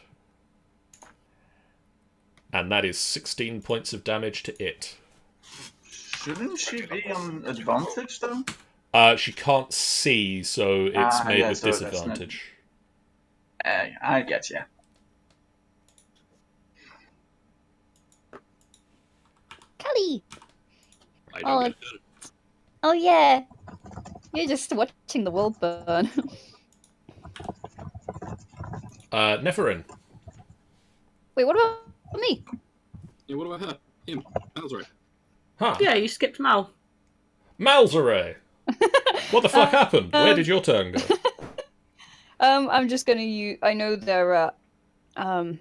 And that is 16 points of damage to it. Shouldn't she be on advantage, though? She can't see, so it's made yeah, with so that's disadvantage. I get you. Kelly! I don't get it done. Oh yeah! You're just watching the world burn. Neferin. Wait, what about me? Yeah, what about her? Him. That was right. Huh. Yeah, you skipped Mal. Malzare! What the fuck happened? Where did your turn go? I'm just gonna use. I know they're at. I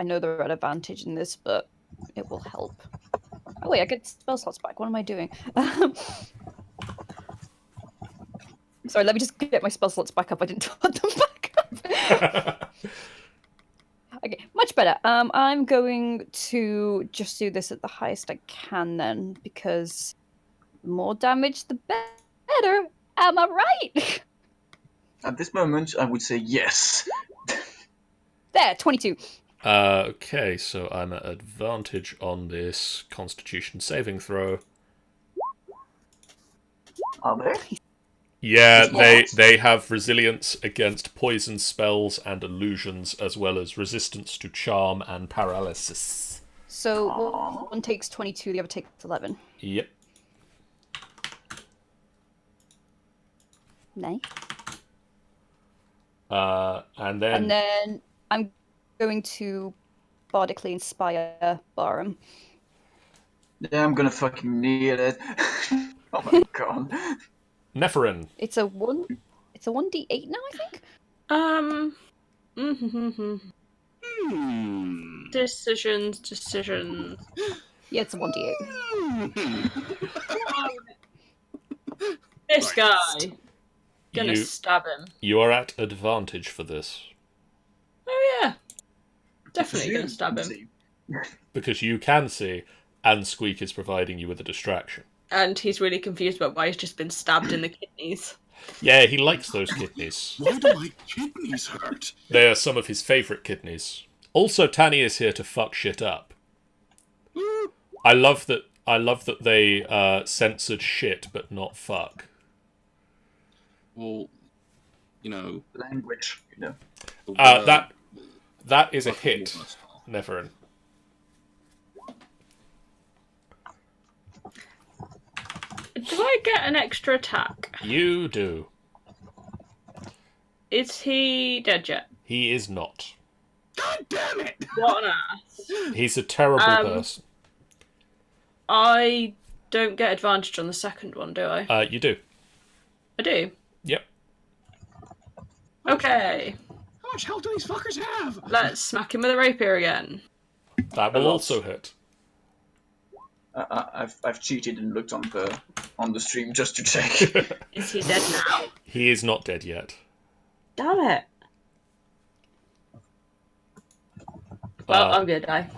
know they're at advantage in this, but it will help. Oh wait, I get spell slots back. What am I doing? Sorry, let me just get my spell slots back up. I didn't put them back up. Okay, much better. I'm going to just do this at the highest I can then, because the more damage, the better. Am I right? At this moment, I would say yes. There, 22. Okay, so I'm at advantage on this Constitution saving throw. Are they? Yeah, Yes. they have resilience against poison spells and illusions, as well as resistance to charm and paralysis. So Aww. one takes 22, the other takes 11. Yep. Nice. And then... And then I'm going to bardically inspire Barham. Yeah, I'm gonna fucking need it. Oh my god. Neferin. It's a 1d8 now, I think. Decisions. Yeah, it's a 1d8. This guy. Gonna stab him. You are at advantage for this. Oh yeah. Definitely gonna stab him. See. Because you can see, and Squeak is providing you with a distraction. And he's really confused about why he's just been stabbed in the kidneys. Yeah, he likes those kidneys. Why do my kidneys hurt? They are some of his favourite kidneys. Also, Tanny is here to fuck shit up. I love that they censored shit, but not fuck. Well, you know... Language, you know. That is a hit, Neferin. Do I get an extra attack? You do. Is he dead yet? He is not. God damn it! What on earth? He's a terrible person. I don't get advantage on the second one, do I? You do. I do. Yep. Okay. How much health do these fuckers have? Let's smack him with a rapier again. That will also hit. I've cheated and looked on on the stream just to check. Is he dead now? He is not dead yet. Damn it. Well, I'm gonna die.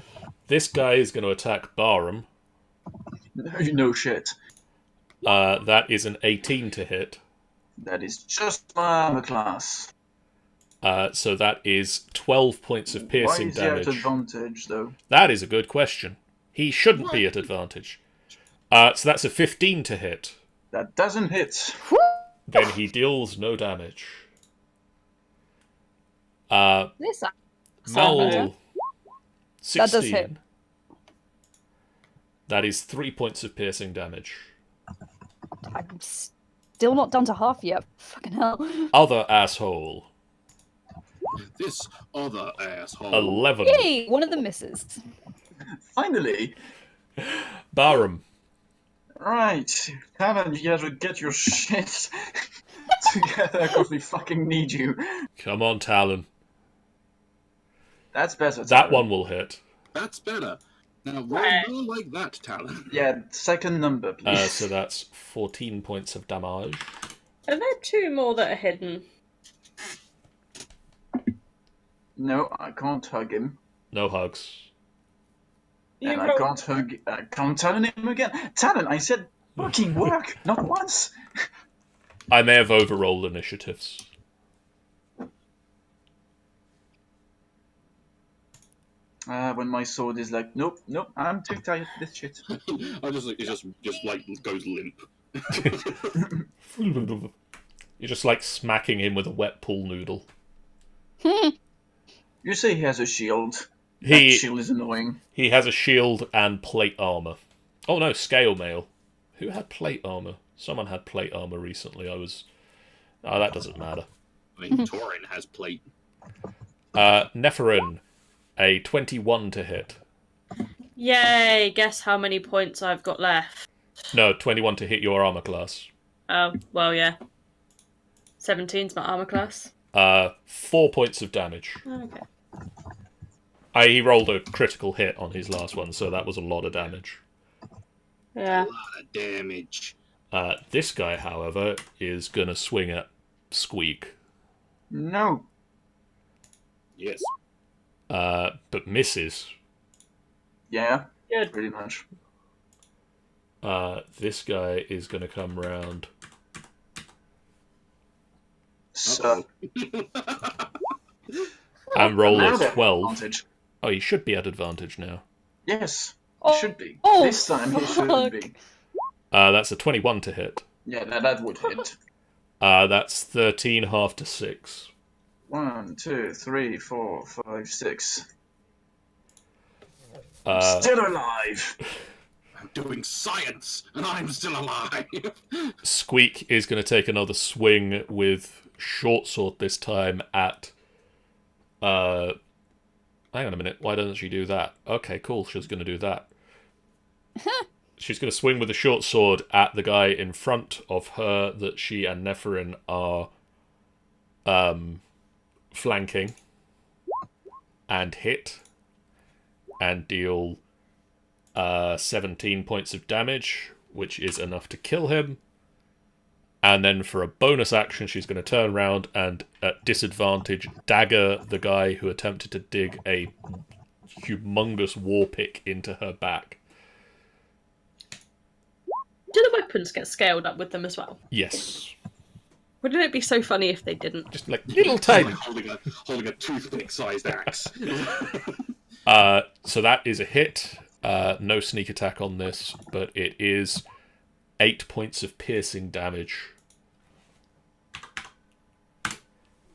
This guy is going to attack Barham. No shit. That is an 18 to hit. That is just my armor class. So that is 12 points of piercing Why is damage. he at advantage, though? That is a good question. He shouldn't be at advantage. So that's a 15 to hit. That doesn't hit. Then he deals no damage. This Mal, 16. That does hit. That is 3 points of piercing damage. I'm still not down to half yet. Fucking hell. Other asshole. This other asshole. 11. Yay! One of them misses. Finally. Barham. Right. Talon, you gotta get your shit together because we fucking need you. Come on, Talon. That's better. That Talon. one will hit. That's better. Now, roll more like that, Talon. Yeah, second number, please. So that's 14 points of damage. Are there 2 more that are hidden? No, I can't hug him. No hugs. And I can't hug... can't Talon him again. Talon, I said fucking work, not once. I may have overrolled initiatives. When my sword is like, nope, I'm too tired for this shit. I just like goes limp. You're just like smacking him with a wet pool noodle. You say he has a shield. That shield is annoying. He has a shield and plate armor. Oh no, scale mail. Who had plate armor? Someone had plate armor recently. Oh, that doesn't matter. I mean, Torin has plate. Neferin, a 21 to hit. Yay! Guess how many points I've got left? No, 21 to hit your armor class. Oh, well, yeah. 17's my armor class. 4 points of damage. Okay. He rolled a critical hit on his last one, so that was a lot of damage. Yeah. A lot of damage. This guy, however, is gonna swing at Squeak. No. Yes. But misses. Yeah, Good. pretty much. This guy is gonna come round. So, And roll now a they're at 12. advantage. Oh, he should be at advantage now. Yes, Oh, he should be. oh, This time he fuck. should be. That's a 21 to hit. Yeah, that would hit. That's 13 half to 6. 1, 2, 3, 4, 5, 6. Uh, Still alive! I'm doing science, and I'm still alive. Squeak is going to take another swing with short sword this time at... hang on a minute, why doesn't she do that? Okay, cool, she's going to do that. She's going to swing with a short sword at the guy in front of her that she and Neferin are flanking. And hit. And deal 17 points of damage, which is enough to kill him. And then for a bonus action, she's going to turn around and, at disadvantage, dagger the guy who attempted to dig a humongous war pick into her back. Do the weapons get scaled up with them as well? Yes. Wouldn't it be so funny if they didn't? Just like little Like tiny. holding a toothpick-sized axe. So that is a hit. No sneak attack on this, but it is 8 points of piercing damage.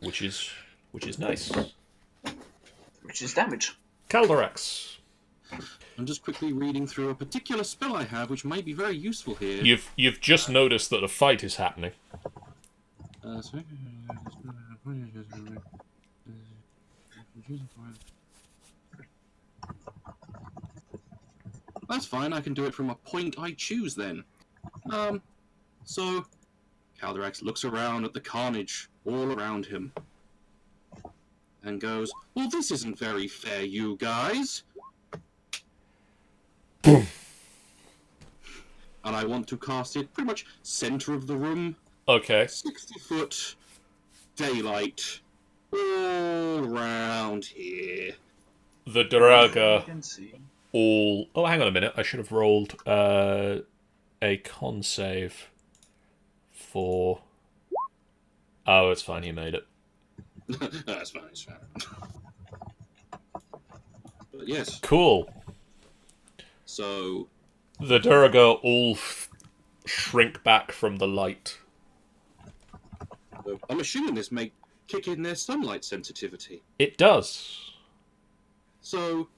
Which is nice. Which is damage. Caldorax. I'm just quickly reading through a particular spell I have, which may be very useful here. You've just noticed that a fight is happening. That's fine, I can do it from a point I choose then. So, Caldorax looks around at the carnage all around him. And goes, well, this isn't very fair, you guys. and I want to cast it pretty much center of the room. Okay. 60-foot daylight all around here. The You Duraga can see. all... Oh, hang on a minute. I should have rolled a con save for... Oh, it's fine. He made it. That's fine. It's fine. But yes. Cool. So The Duraga all shrink back from the light. I'm assuming this may kick in their sunlight sensitivity. It does. So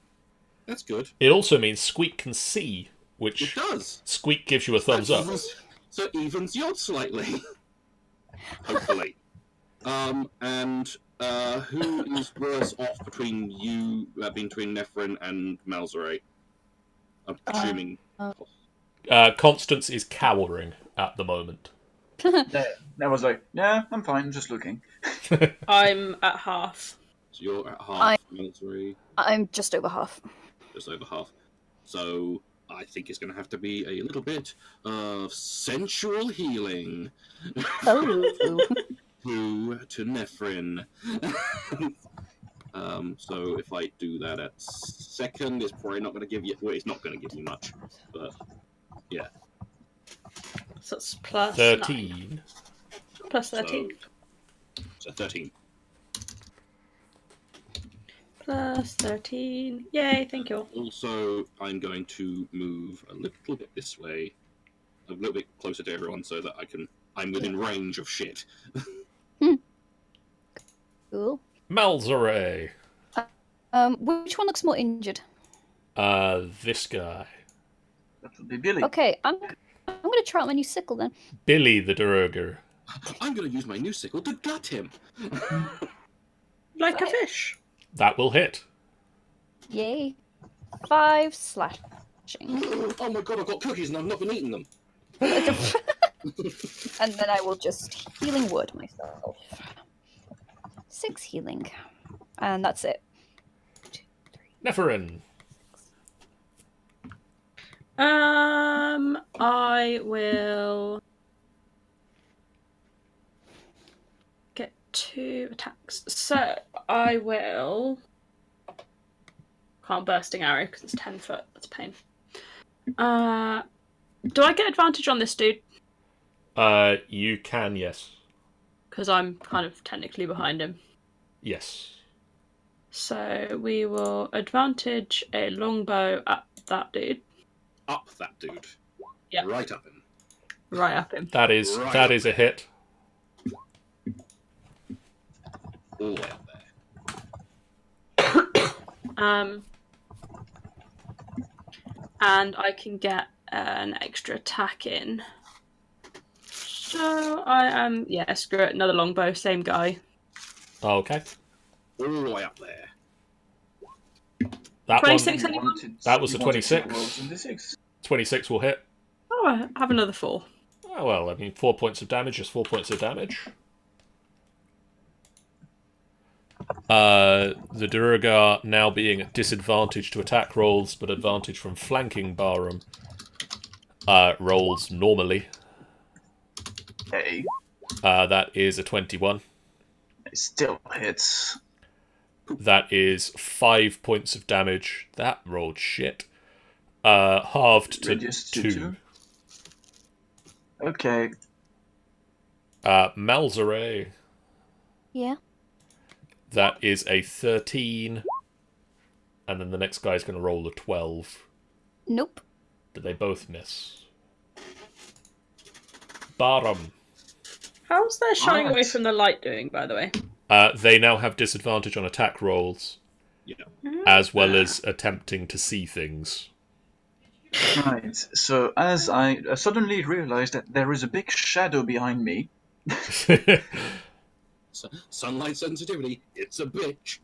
that's good. It also means Squeak can see, It which does. Squeak gives you a thumbs up. So it evens the odds slightly. Hopefully. And who is worse off between you, between Nephrin and Malzere? I'm assuming. Constance is cowering at the moment. I was like, yeah, I'm fine, just looking. I'm at half. So you're at half, Malzere, I'm just over half. just over half. So I think it's going to have to be a little bit of sensual healing. Oh. to Nephrin. So if I do that at second, it's probably not going to give you. Well, it's not going to give you much, but yeah. So it's plus 13. 9. Plus 13. So 13. Plus 13. Yay, thank you. Also, I'm going to move a little bit this way, a little bit closer to everyone, so that I'm within range of shit. Cool. Malzere. Which one looks more injured? This guy. That would be Billy. Okay, I'm gonna try out my new sickle then. Billy the Duraga. I'm going to use my new sickle to gut him. Like a fish. That will hit. Yay. 5 slashing. Oh my god, I've got cookies and I've not been eating them. And then I will just healing word myself. 6 healing. And that's it. Nephrin. I will get 2 attacks. So I will. Can't bursting arrow because it's 10 foot. That's a pain. Do I get advantage on this dude? You can, yes. Because I'm kind of technically behind him. Yes. So we will advantage a longbow at that dude. Up that dude. Yeah. Right up him. Right up him. That is a hit. All the way up there. And I can get an extra attack in. So I am, screw it, another longbow, same guy. Okay. All the way up there. That 26 one, anyone? that was a You wanted 26. to roll to the 6. 26 will hit. Oh, I have another 4. Oh, well, I mean, 4 points of damage is 4 points of damage. The Duragar now being at disadvantage to attack rolls, but advantage from flanking Barham, rolls normally. Okay. That is a 21. It still hits. That is 5 points of damage. That rolled shit. Halved to Reduced to 2. Okay. Malzere. Yeah. That is a 13. And then the next guy's going to roll a 12. Nope. Did they both miss? Barham. How's their shying away Alright. from the light doing, by the way? They now have disadvantage on attack rolls, Yeah. as well as attempting to see things. Right. So as I suddenly realized that there is a big shadow behind me. Sunlight sensitivity. It's a bitch.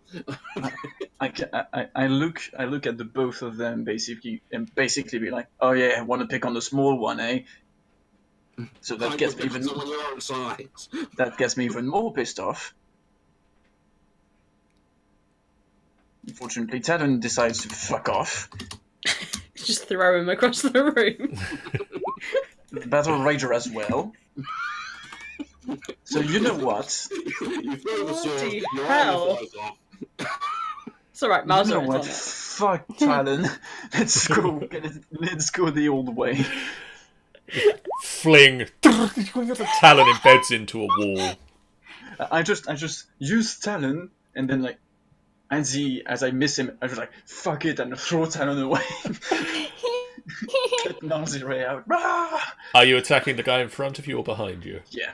I look at the both of them basically be like, oh yeah, want to pick on the small one, eh? So that gets me even on your own side. that gets me even more pissed off. Unfortunately, Talon decides to fuck off. Just throw him across the room. Battle Rager as well. So you know what? You throw the sword, Bloody your hell. armor flies off. It's alright, You know Mauser is what? on it. Fuck Talon. Let's go. Let's go the old way. Fling. The talon embeds into a wall. I just use Talon, and then like as I miss him, I just like fuck it and throw Talon away. Get Nazire out. Ah! Are you attacking the guy in front of you or behind you? Yeah,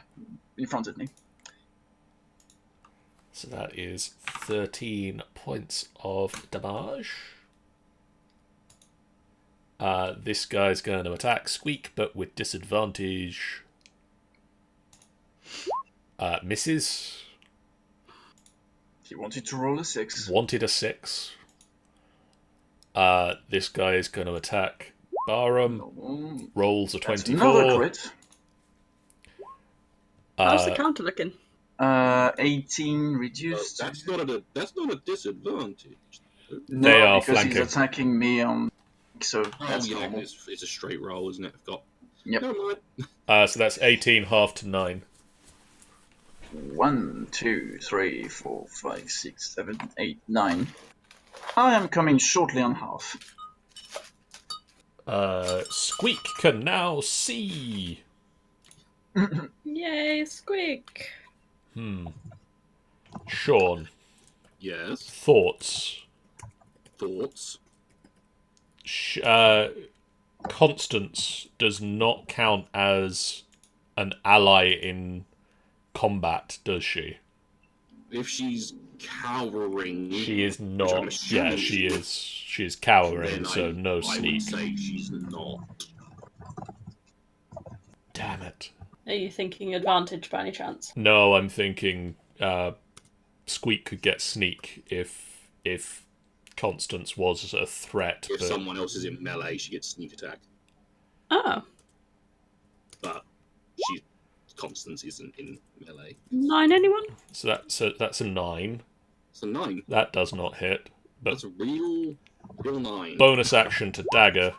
in front of me. So that is 13 points of damage. This guy's going to attack Squeak, but with disadvantage. Misses. He wanted to roll a 6. Wanted a 6. This guy is going to attack Barham. Rolls a 24. Another crit. How's the counter looking? 18 reduced. That's not a disadvantage. No, They are because flanking. he's attacking me on. So that's yeah, normal. it's a straight roll, isn't it? I've got. Yep. Never mind. So that's 18 half to 9. 1, 2, 3, 4, 5, 6, 7, 8, 9. I am coming shortly on half. Squeak can now see. Yay, Squeak! Sean, Yes. thoughts? Thoughts? Constance does not count as an ally in combat, does she? If she's cowering, She is which I'm not. assuming Yeah, she is. She is cowering, then so no I sneak. would say she's not. Damn it. Are you thinking advantage by any chance? No, I'm thinking Squeak could get sneak if Constance was a threat. If but someone else is in melee, she gets sneak attack. Oh, But Constance isn't in melee. 9 anyone? so that's a 9. It's a 9. That does not hit. But That's a real 9. bonus action to dagger,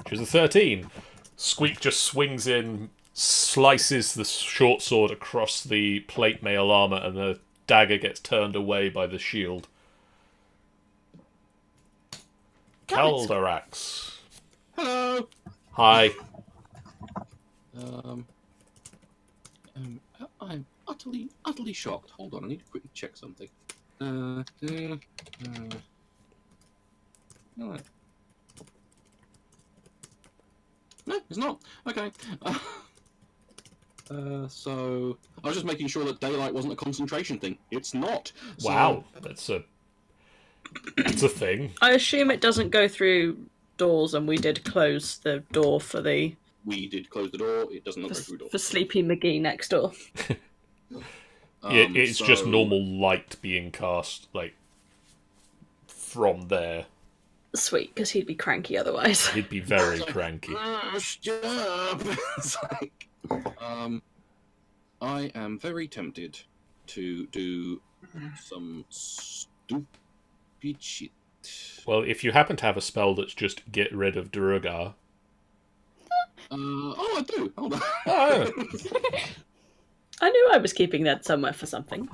which is a 13. Squeak just swings in, slices the short sword across the plate mail armor, and the dagger gets turned away by the shield. Calderax. Hello. Hi. I'm utterly shocked. Hold on, I need to quickly check something. No, it's not. Okay. So I was just making sure that daylight wasn't a concentration thing. It's not. So, Wow, that's a thing. I assume it doesn't go through doors, and we did close the door for the we did close the door. It doesn't go through door. for Sleepy McGee next door. It's just normal light being cast, like, from there. Sweet, because he'd be cranky otherwise. He'd be very cranky. Stop. It's like, I am very tempted to do some stupid shit. Well, if you happen to have a spell that's just get rid of Duergar. I do. Hold on. Oh, I knew I was keeping that somewhere for something.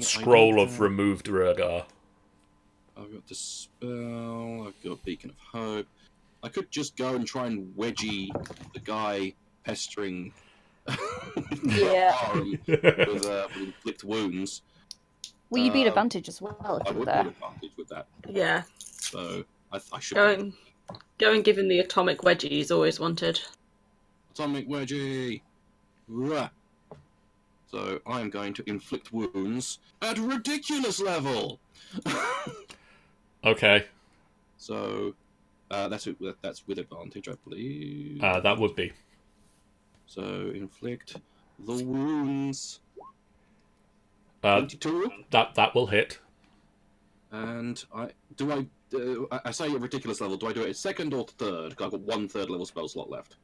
Scroll of remove Duergar. I've got the spell. I've got Beacon of Hope. I could just go and try and wedgie the guy pestering Yeah. Arm with inflict wounds. Well, you'd be at advantage as well I if you were would be there. at advantage with that. Yeah, So I should go and give him the atomic wedgie he's always wanted. Atomic wedgie. Rah. So I am going to inflict wounds at ridiculous level. Okay, So that's with advantage, I believe. that would be. So inflict the wounds. Uh, 22. that will hit. And I say at ridiculous level. Do I do it at second or third? 'Cause I've got 1/3 level spell slot left.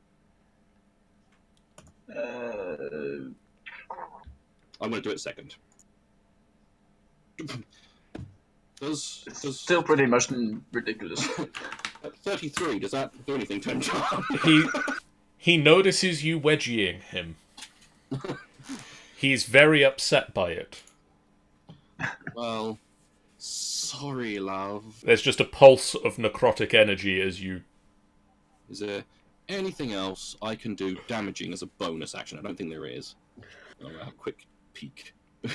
I'm going to do it second. Does Still pretty much ridiculous. at 33? Does that do anything to him? He notices you wedgieing him. He's very upset by it. Well, sorry, love. There's just a pulse of necrotic energy as you... Is there anything else I can do damaging as a bonus action? I don't think there is. I'll have a quick peek. I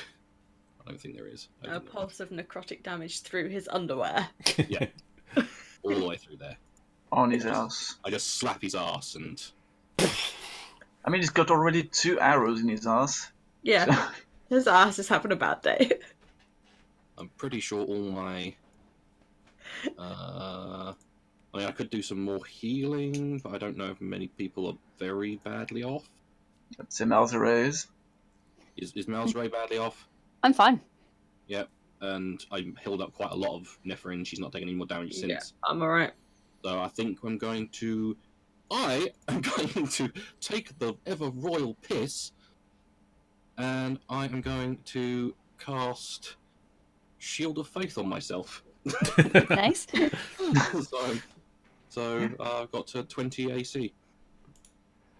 don't think there is. A pulse of necrotic damage through his underwear. Yeah. All the way through there. On his ass. I just slap his ass and... I mean, he's got already 2 arrows in his ass. Yeah. So... His ass is having a bad day. I'm pretty sure all my... I mean, I could do some more healing, but I don't know if many people are very badly off. Let's say Malzere is. Is Malzere badly off? I'm fine. Yep. And I healed up quite a lot of Neferin. She's not taken any more damage since. Yeah, I'm alright. So I think I'm going to... I am going to take the ever royal piss, and I am going to cast Shield of Faith on myself. Nice. so I've got to 20 AC.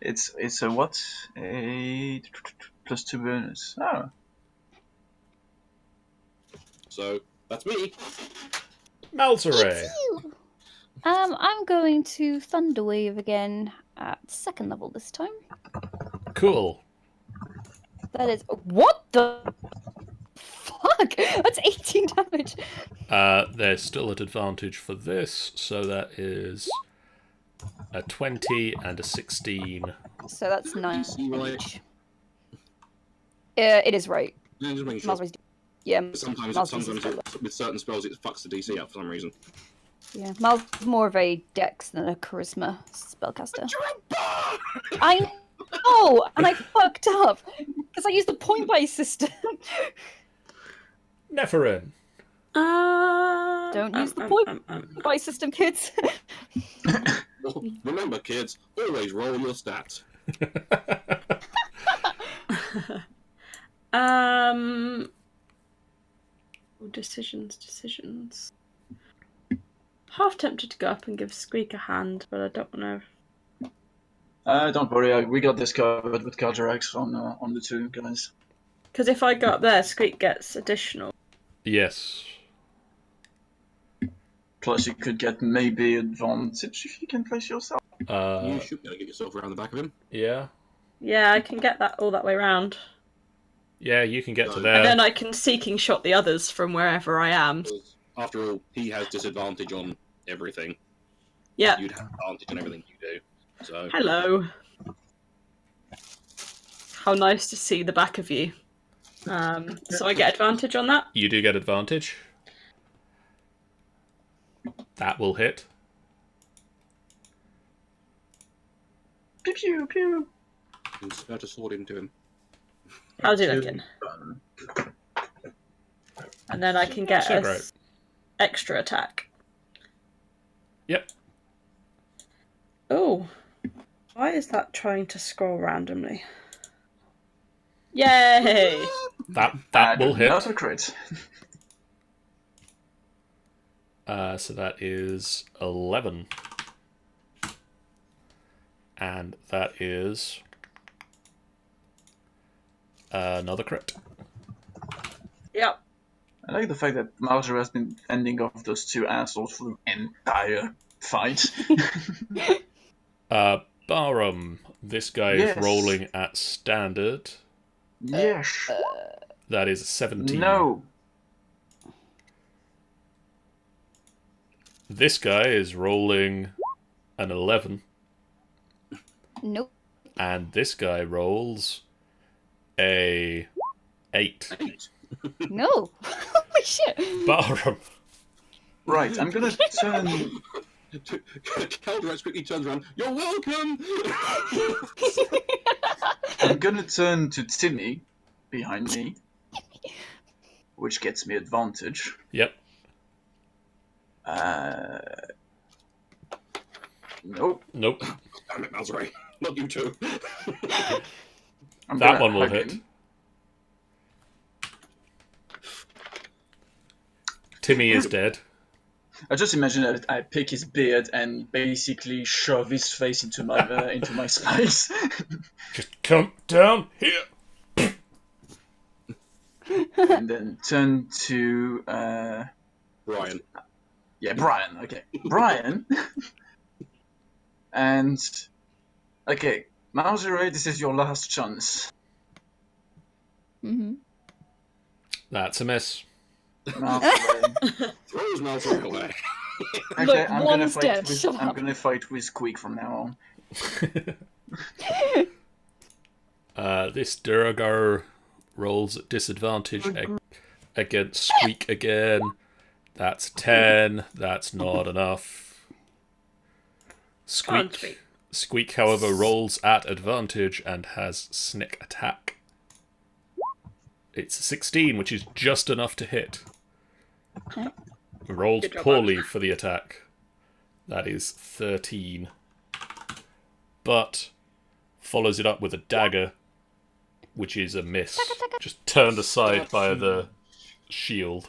It's a what? A +2 bonus. Oh. So that's me. Malzere! I'm going to Thunderwave again at 2nd level this time. Cool. That is... What the... Fuck! That's 18 damage! There's still an advantage for this, so that is a 20 and a 16. So that's 9 DC, right? damage. It is right. Yeah, just making sure. Malzere's... Yeah, Sometimes with certain spells it fucks the DC up for some reason. yeah. Mal's more of a dex than a charisma spellcaster. I know! And I fucked up! Because I used the point-based system. Neferin. Don't use the point-based system, kids. Well, remember, kids, always roll your stats. Decisions. Half tempted to go up and give Squeak a hand, but I don't know. Don't worry, we got this covered with Kajarax on the 2 guys. Because if I go up there, Squeak gets additional. Yes. Plus, you could get maybe advantage if you can place yourself. You should be able to get yourself around the back of him. Yeah. Yeah, I can get that all that way round. Yeah, you can get to And there. then I can seeking shot the others from wherever I am. Because after all, he has disadvantage on everything. Yeah. You'd have advantage on everything you do. So Hello. How nice to see the back of you. So I get advantage on that? You do get advantage. That will hit. Pew pew pew. insert a sword into him. How's he looking? And then I can get an extra attack. Yep. Oh. Why is that trying to scroll randomly? Yay! That will hit. Not a crit. So that is 11. And that is another crit. Yep. I like the fact that Mauser has been fending off those two assholes for the entire fight. Barham, this guy Yes. is rolling at standard. Yes. That is 17. No. This guy is rolling an 11. Nope. And this guy rolls a 8. No. Holy shit. Barham. Right, I'm gonna turn. Caldrax quickly turns around. You're welcome. I'm gonna turn to Timmy behind me, which gets me advantage. Yep. Nope. Nope. Damn it, Malzray. Not you two. That one will hit. Timmy is dead. I just imagine that I pick his beard and basically shove his face into my space. Just come down here. And then turn to Brian. Yeah, Brian. Okay, Brian. And okay, Malzere, this is your last chance. Mm-hmm. That's a miss. Malzere. Throws Malzere away. Okay, Look, I'm gonna one's fight dead, with shut I'm up. gonna fight with Squeak from now on. This Durgar rolls at disadvantage against Squeak again. That's 10. That's not enough. Squeak, however, rolls at advantage and has sneak attack. It's 16, which is just enough to hit. Okay. Rolls Good job, poorly for the attack. That is 13. But follows it up with a dagger, which is a miss. Just turned aside by the shield.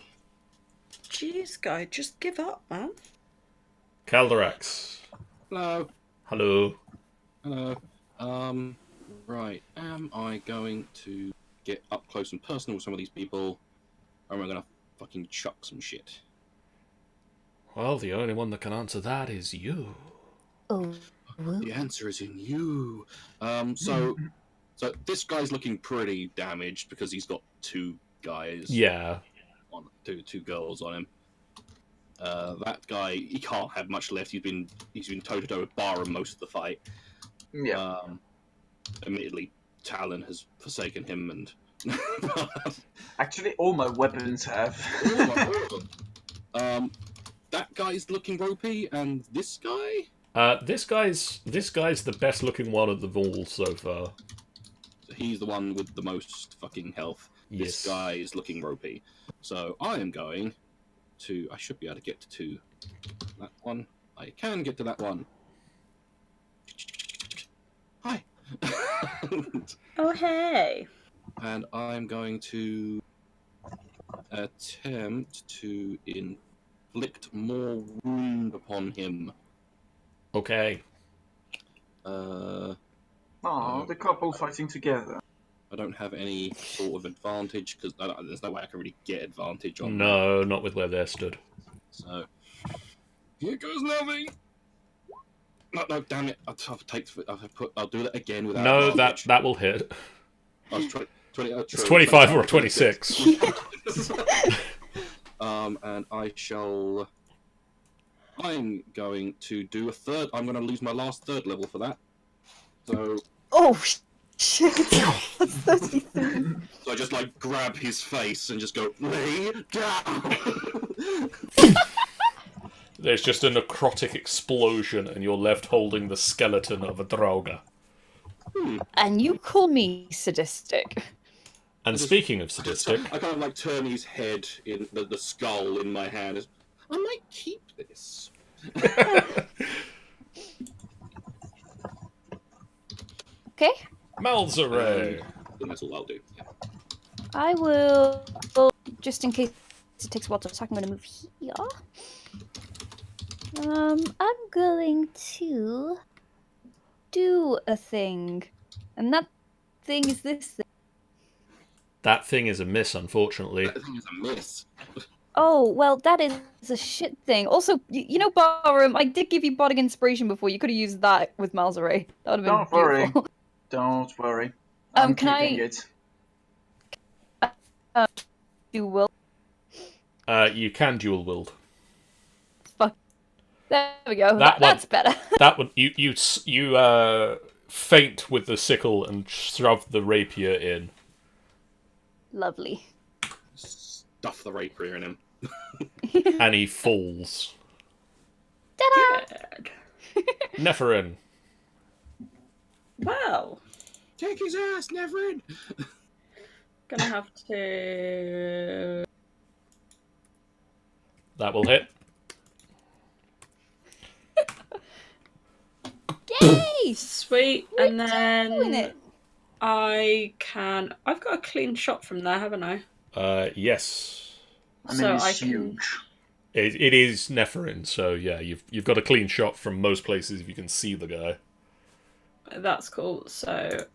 Jeez, guy, just give up, man. Calderax. Hello. Hello. Hello. Right. Am I going to get up close and personal with some of these people, or am I going to fucking chuck some shit? Well, the only one that can answer that is you. Oh. The answer is in you. So this guy's looking pretty damaged because he's got two guys. Yeah. On two girls on him. That guy, he can't have much left. He's been toe to toe with Barham most of the fight. Yeah. Admittedly, Talon has forsaken him, and Actually, all my weapons have. That guy's looking ropey, and this guy. This guy's the best looking one of the all so far. He's the one with the most fucking health. Yes. This guy is looking ropey. So I am going to... I should be able to get to that one. I can get to that one. Hi. Oh, hey. And I'm going to attempt to inflict more wound upon him. Okay. Oh, the couple fighting together. I don't have any sort of advantage because there's no way I can really get advantage on. No, not with where they're stood. So here goes nothing. No, damn it! I'll do that again without. No, advantage. that will hit. I was 20, It's 25 or 26. And I'm going to do a third. I'm going to lose my last third level for that. So. Oh shit! That's 33. So I just grab his face and just go lay down. There's just a necrotic explosion, and you're left holding the skeleton of a Draugr. And you call me sadistic. And speaking of sadistic, I kind of turn his head in the skull in my hand. I might keep this. Okay. Malzere. Then that's all I'll do. Yeah. I will, just in case it takes a while to attack, I'm going to move here. I'm going to do a thing. And that thing is this thing. That thing is a miss, unfortunately. That thing is a miss. Oh, well, that is a shit thing. Also, you know, Barham, I did give you Bardic Inspiration before. You could have used that with Malzere. That would have been beautiful. Don't worry. I'm can keeping I... it. You will. You can dual wield. Fuck. There we go. That one- That's better. That would you feint with the sickle and shove the rapier in. Lovely. Stuff the rapier in him. And he falls. Ta-da! Good. Neferin. Well, Take his ass, Neverin! gonna have to. That will hit. Yay! Sweet, We're and then doing it. I've got a clean shot from there, haven't I? Yes. I mean, So it's I can- huge. It is Nephirin, so yeah, you've got a clean shot from most places if you can see the guy. That's cool. So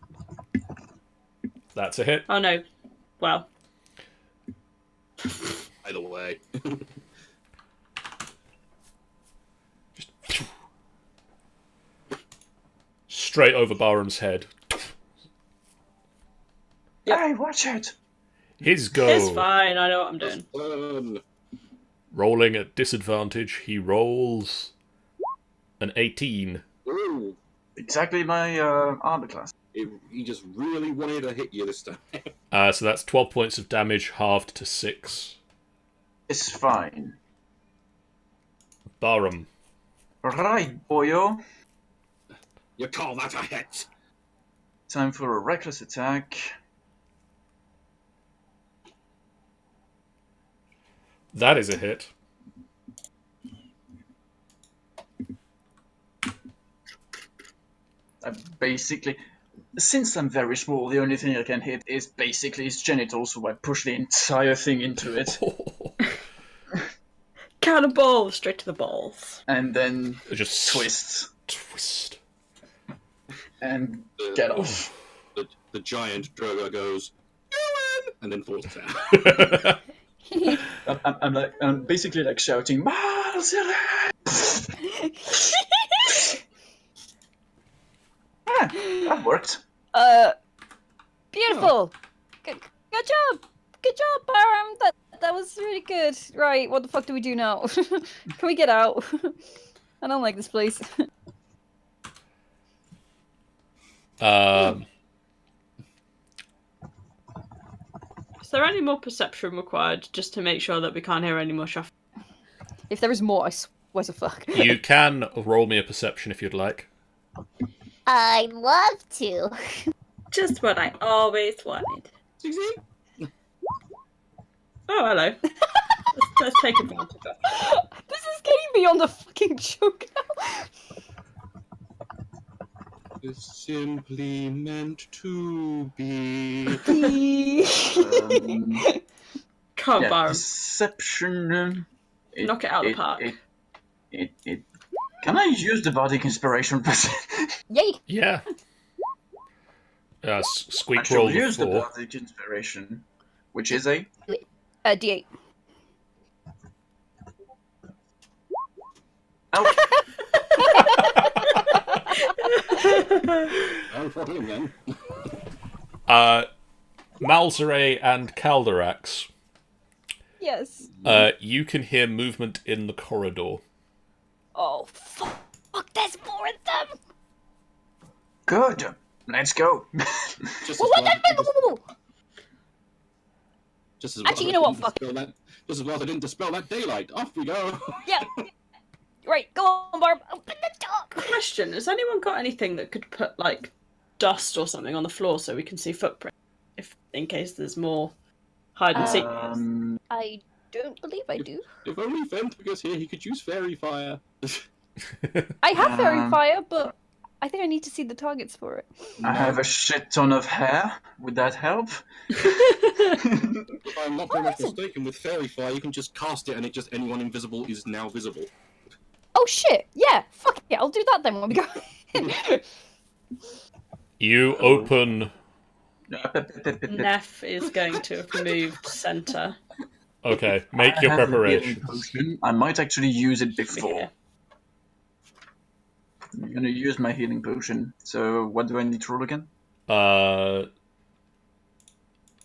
That's a hit. oh no, well. Either way. Just straight over Barham's head. Yep. Hey, watch it! His go. It's fine. I know what I'm doing. Rolling at disadvantage, he rolls an 18. Ooh. Exactly my armor class. He just really wanted to hit you this time. So that's 12 points of damage, halved to 6. It's fine. Barham. Right, boyo. You call that a hit? Time for a reckless attack. That is a hit. Basically, since I'm very small, the only thing I can hit is basically his genitals, so I push the entire thing into it. Cannonball straight to the balls. And then Just twist. And get off. The giant Drogo goes, "You win!" and then falls down. I'm basically like shouting, Marcel! That worked. Beautiful. Good job. Good job, Baron. That was really good. Right, what the fuck do we do now? Can we get out? I don't like this place. Is there any more perception required just to make sure that we can't hear any more shuffling? If there is more, I swear to fuck. You can roll me a perception if you'd like. I'd love to. Just what I always wanted. Oh, hello. let's take advantage of that. This is getting beyond a fucking joke now. It's simply meant to be. Come on, Yeah, Byron. deception. Knock it out of the park. Can I use the bardic inspiration? Yay. Yeah. Squeak I rolled shall use the 4. bardic inspiration, which is a D8. Ouch. I'm for him then. Malzere and Calderax, Yes. you can hear movement in the corridor. Oh, fuck, there's more of them! Good. Let's go. Just Well, as Actually, you know what, fuck Just as well they didn't dispel that daylight. Off we go. Yeah. Right, go on, Barb. Open the door. Question: has anyone got anything that could put like dust or something on the floor so we can see footprints, if in case there's more hide and seek? I don't believe I do. If only Fent was here, he could use fairy fire. I have fairy fire, but I think I need to see the targets for it. I have a shit ton of hair. Would that help? If I'm not very much awesome. mistaken, with fairy fire, you can just cast it, and it just anyone invisible is now visible. Oh shit! Yeah, fuck it. I'll do that then when we go. You open... Neff is going to have moved centre. Okay, make your I have a healing preparation. potion. I might actually use it before. Yeah. I'm gonna use my healing potion. So what do I need to roll again?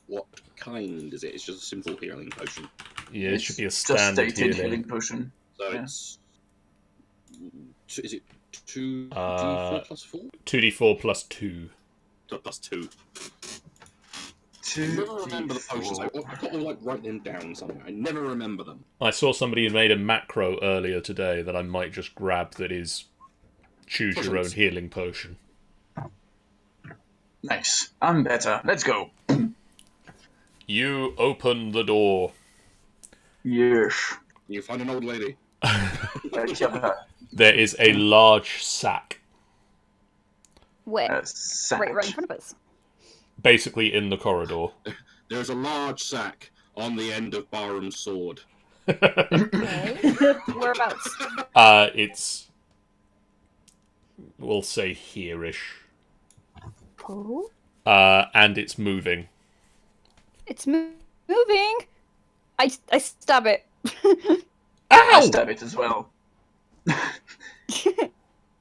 What kind is it? It's just a simple healing potion. Yeah, it should be a Just standard stated healing. healing potion. So Yeah. it's... Is it 2d4 plus 4? 2d4 plus 2. Plus 2. I 2, never remember the potions. I've got to like write them down somewhere. I never remember them. I saw somebody had made a macro earlier today that I might just grab that is choose your own Potions. healing potion. Nice. I'm better. Let's go. You open the door. Yes. You find an old lady. Let's have her. There is a large sack, Where? Sack. Right in front of us. basically in the corridor. There's a large sack on the end of Barham's sword. Okay. Whereabouts? It's, we'll say here-ish. Oh. And it's moving. It's moving. I stab it. I Ow! stab it as well.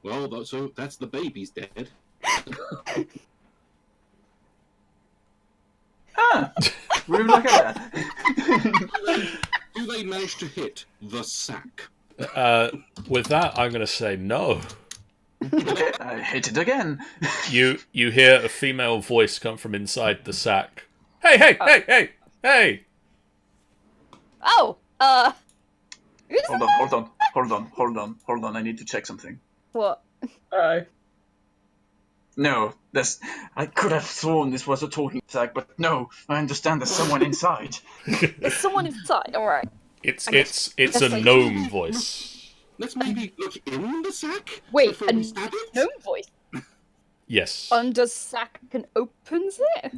Well, so that's the baby's dead. Ah, rude look at that. Do they manage to hit the sack? With that, I'm going to say no. Okay, I hit it again. You hear a female voice come from inside the sack. Hey, hey, hey, hey, hey! Oh. Who's Hold on. I need to check something. what? Oh. No, I could have sworn this was a talking sack, but no, I understand there's someone inside. There's someone inside. All right. It's guess a like- gnome voice. Let's maybe look in the sack. Wait, before we stab it? gnome voice Yes. under sack and opens it.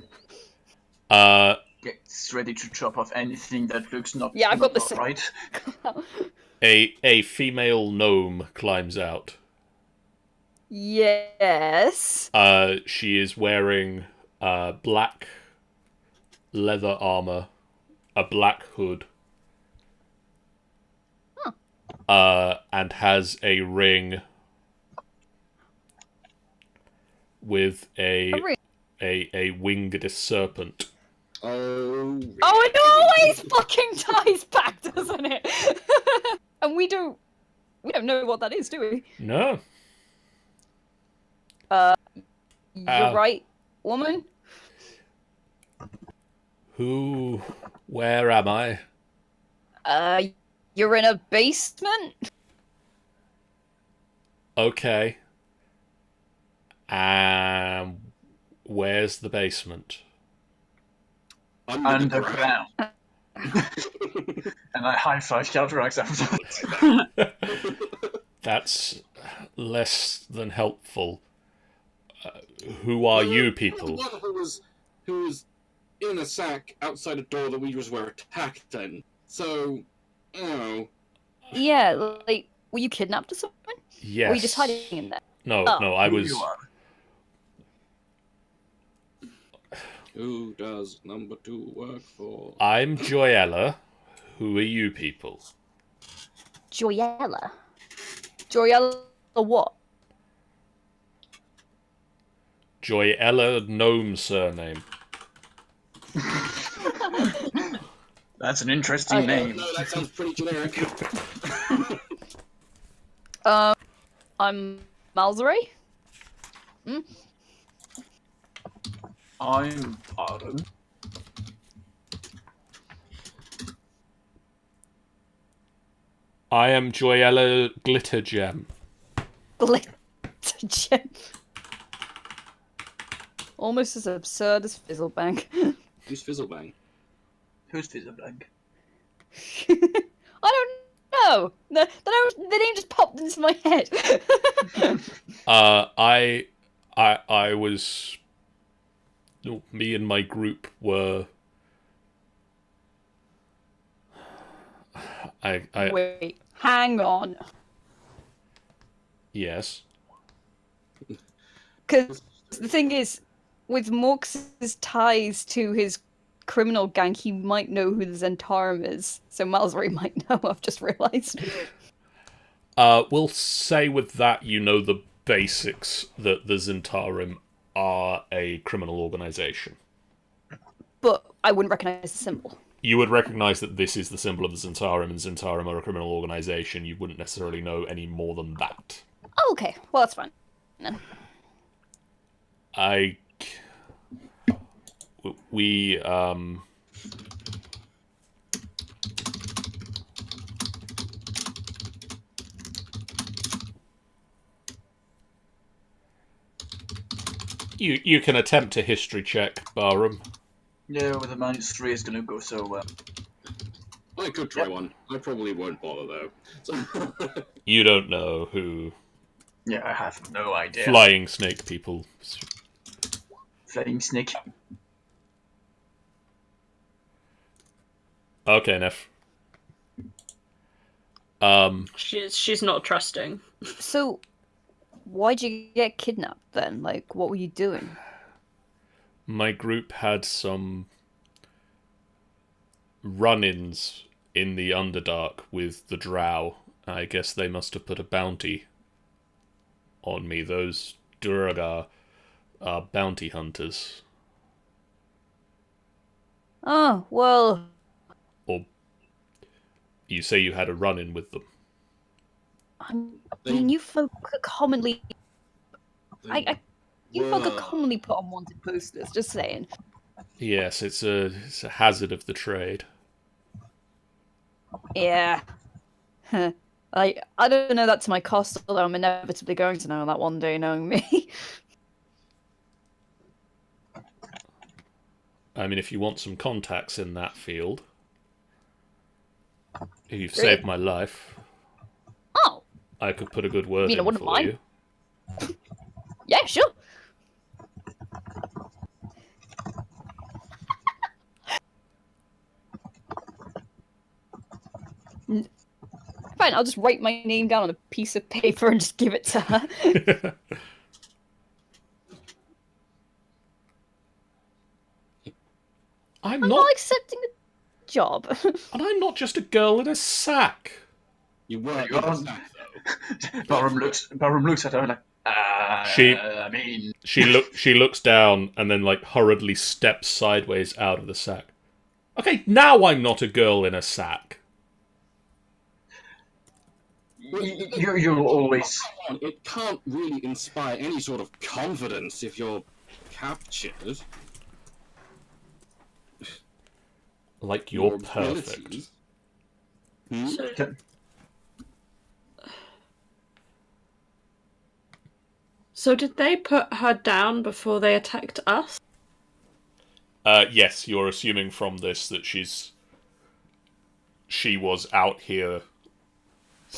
Gets ready to chop off anything that looks not. Yeah, I've got the not same. right. A female gnome climbs out. Yes. She is wearing black leather armor, a black hood, and has a ring with a winged serpent. Oh, it always fucking ties back, doesn't it? And we don't know what that is, do we? No. You're right, woman. Where am I? You're in a basement. Okay. Where's the basement? Underground. And I high-five Caldrax after. That's less than helpful. Who are you people? The one who was in a sack outside a door that we just were attacked in. So, you know. Yeah, like, were you kidnapped or something? Yes. Or were you just hiding in there? No, Oh. no, I was. You are. Who does number 2 work for? I'm Joyella. Who are you people? Joyella. Joyella what? Joyella gnome surname. That's an interesting Okay. name. No, that sounds pretty generic. I'm Malzeray. I'm Pardon. I am Joyella Glittergem. Glittergem. Almost as absurd as Fizzlebank. Who's Fizzlebang? Who's Fizzleblank? I don't know. The name just popped into my head. I was. Me and my group were. Wait, hang on. Yes. Because the thing is, with Morx's ties to his criminal gang, he might know who the Zentarum is. So Malzeray might know, I've just realised. We'll say with that you know the basics that the Zentarum are a criminal organization. But I wouldn't recognise the symbol. You would recognize that this is the symbol of the Zentarum, and Zentarum are a criminal organization. You wouldn't necessarily know any more than that. Oh, okay. Well, that's fine. Then. We You can attempt a history check, Barham. Yeah, with a -3 it's gonna go so well. I could try one. I probably won't bother though. So You don't know who Yeah, I have no idea. flying snake people. Flying snake. Okay, Neff. She's not trusting. So, why'd you get kidnapped then? Like, what were you doing? My group had some run-ins in the Underdark with the Drow. I guess they must have put a bounty on me. Those Durgar are bounty hunters. Oh, well... Or you say you had a run-in with them. I mean, you folk are commonly... You folk are commonly put on wanted posters, just saying. Yes, it's a hazard of the trade. Yeah. I don't know that to my cost, although I'm inevitably going to know that one day, knowing me. I mean, if you want some contacts in that field, you've Great. saved my life. Oh! I could put a good word I in wouldn't for mind. you. Yeah, sure. Fine, I'll just write my name down on a piece of paper and just give it to her. I'm not accepting a job. And I'm not just a girl in a sack. You were in a sack, though. Barham looks at her like, I mean... She looks down and then, like, hurriedly steps sideways out of the sack. Okay, now I'm not a girl in a sack. You'll always... It can't really inspire any sort of confidence if you're captured. Like, you're perfect. So did they put her down before they attacked us? Yes, you're assuming from this that she was out here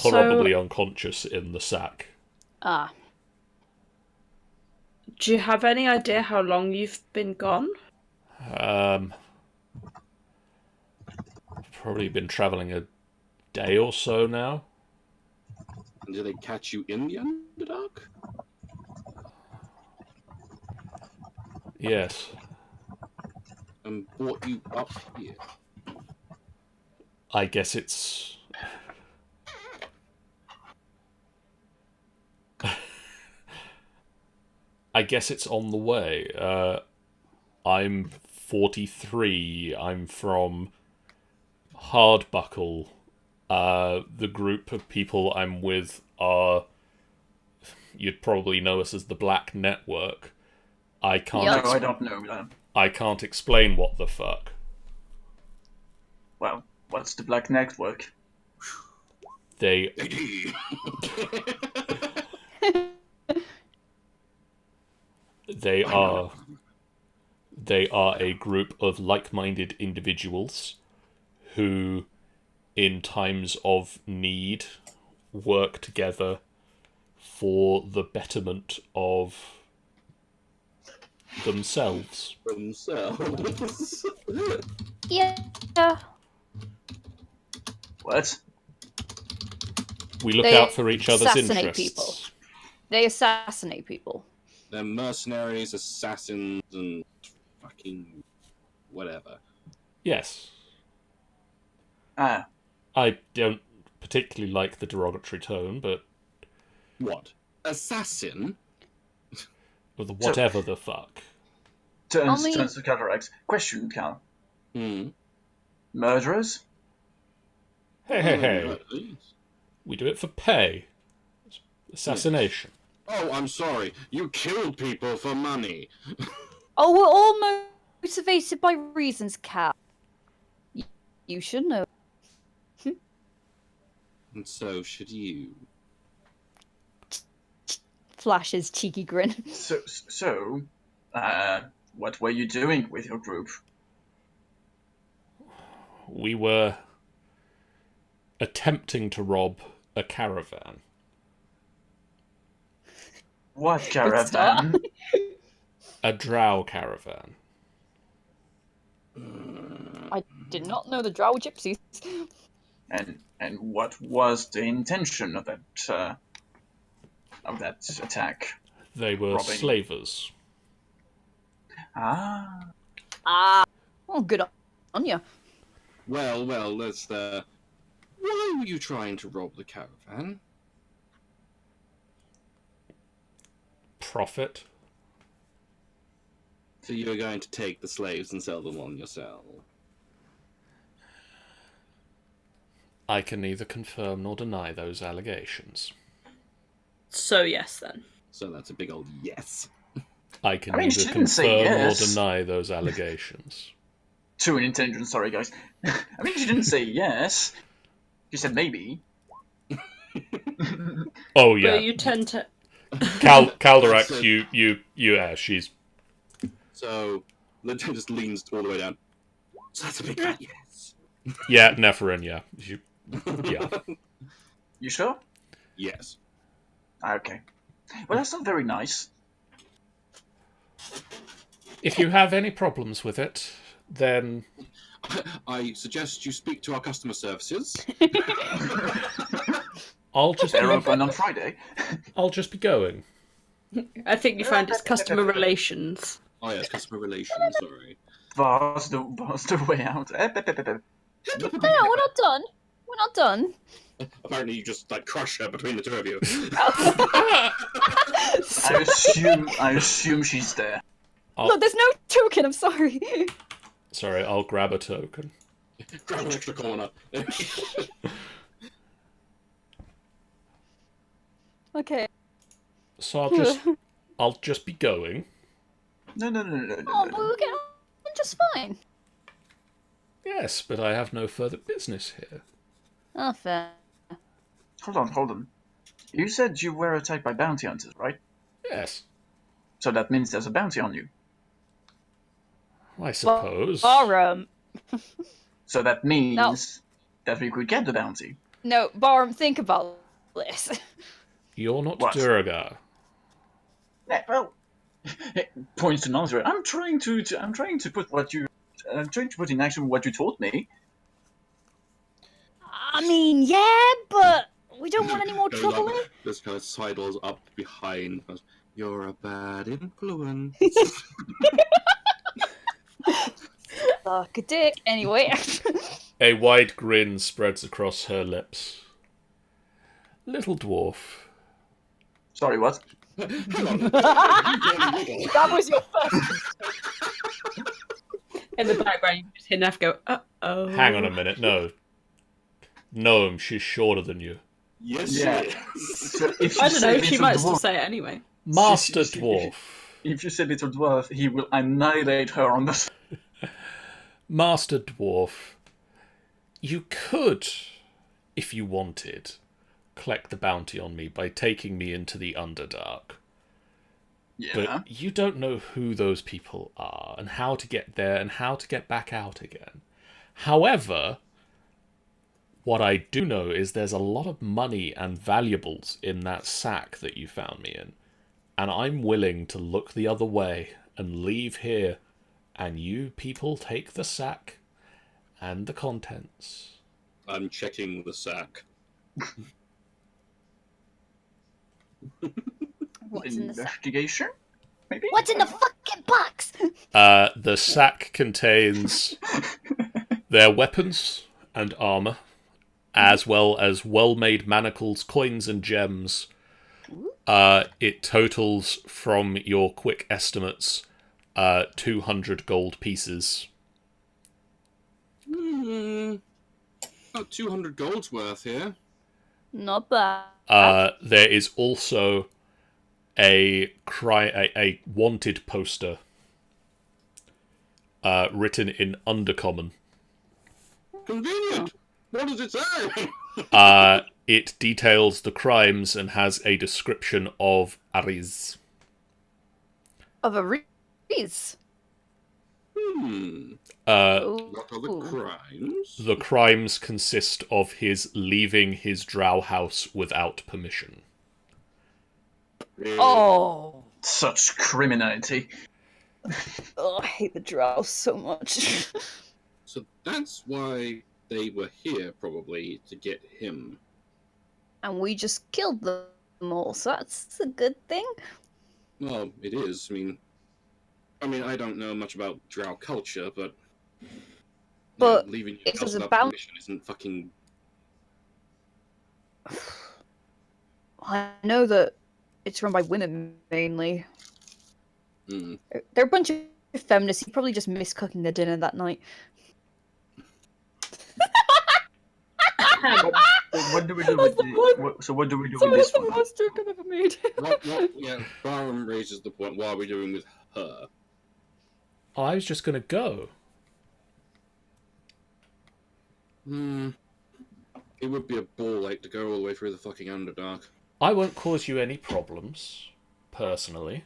probably unconscious in the sack. Ah. Do you have any idea how long you've been gone? Probably been travelling a day or so now. And did they catch you in the Underdark? Yes. And brought you up here? I guess it's... I guess it's on the way. I'm 43. I'm from Hardbuckle. The group of people I'm with are... You'd probably know us as the Black Network. I can't... No, I don't know that. I can't explain what the fuck. Well, what's the Black Network? They are a group of like-minded individuals who, in times of need, work together for the betterment of themselves. Yeah. What? We look They out for each other's assassinate interests. people. They assassinate people. They're mercenaries, assassins, and fucking whatever. Yes. Ah. I don't particularly like the derogatory tone, but... What? Assassin? Or the whatever the fuck. Turns to cataracts. Question, Cal. Murderers? Hey. We do it for pay. Assassination. Oh, I'm sorry. You killed people for money. Oh, we're all motivated by reasons, Cal. You should know. And so should you. Flash's cheeky grin. So, what were you doing with your group? We were attempting to rob a caravan. What caravan? A drow caravan. I did not know the drow gypsies. And what was the intention of that attack? They were Robbing. slavers. Ah. Oh, good on you. Well, let's. Why were you trying to rob the caravan? Profit. So you were going to take the slaves and sell them on yourself? I can neither confirm nor deny those allegations. So yes, then. So that's a big old yes. I can I mean, she neither didn't say confirm nor yes. deny those allegations. To an intelligence, sorry guys. I mean, she didn't say yes. She said maybe. Oh yeah, But you tend to. Calderax, yeah, she's. So Linton just leans all the way down. So that's a big fat yes. Yeah, Nephirin, yeah. Yeah. You sure? Yes. Okay. Well, that's not very nice. If you have any problems with it, then I suggest you speak to our customer services. I'll just They're open on Friday. I'll just be going. I think you find it's customer relations. Oh yes, customer relations. Sorry. What's the way out? No, we're not done. We're not done. Apparently, you just like crush her between the two of you. I assume she's there. Look, there's no token. I'm sorry. Sorry, I'll grab a token. Grab an extra corner. Okay. So I'll just be going. No. Oh, but we're getting on just fine. Yes, but I have no further business here. Oh, fair. Hold on. You said you were attacked by bounty hunters, right? Yes, So that means there's a bounty on you. I suppose. Barham. So that means that we could get the bounty. No, Barham, think about this. You're not What? Durga. Yeah, well, points to Nazareth. I'm trying to put in action what you taught me. I mean, yeah, but we don't want any more trouble. This kind of sidles up behind. You're a bad influence. Suck a dick. Anyway. A wide grin spreads across her lips. Little dwarf. Sorry, what? That was your first. In the background, you just hear Neff go, uh-oh. Hang on a minute, no. Gnome, she's shorter than you. Yes, Yeah. she is. So if you I don't say know, she little might still dwarf, say it anyway. Master dwarf. if you say little dwarf, he will annihilate her on the. Master dwarf. You could, if you wanted, collect the bounty on me by taking me into the Underdark. Yeah. But you don't know who those people are, and how to get there, and how to get back out again. However, what I do know is there's a lot of money and valuables in that sack that you found me in. And I'm willing to look the other way and leave here, and you people take the sack and the contents. I'm checking the sack. What's in the sack? Investigation? Maybe? What's in the fucking box? The sack contains their weapons and armor, as well as well-made manacles, coins, and gems. It totals, from your quick estimates, 200 gold pieces. About 200 gold's worth here. Not bad. There is also a wanted poster written in Undercommon. Convenient. What does it say? It details the crimes and has a description of Ariz. Of a reese. What are the crimes? The crimes consist of his leaving his drow house without permission. Oh. Such criminality. Oh, I hate the drow so much. So that's why they were here probably to get him. And we just killed them all, so that's a good thing. Well, it is. I mean, I don't know much about drow culture, but leaving your if house there's a without permission isn't fucking. I know that it's run by women mainly. Mm. They're a bunch of feminists. You probably just missed cooking their dinner that night. What do we do with what do we do with this one? That's the worst joke I've ever made. Yeah, Barham raises the point. What are we doing with her? I was just gonna go. It would be a ball ache to go all the way through the fucking Underdark. I won't cause you any problems, personally.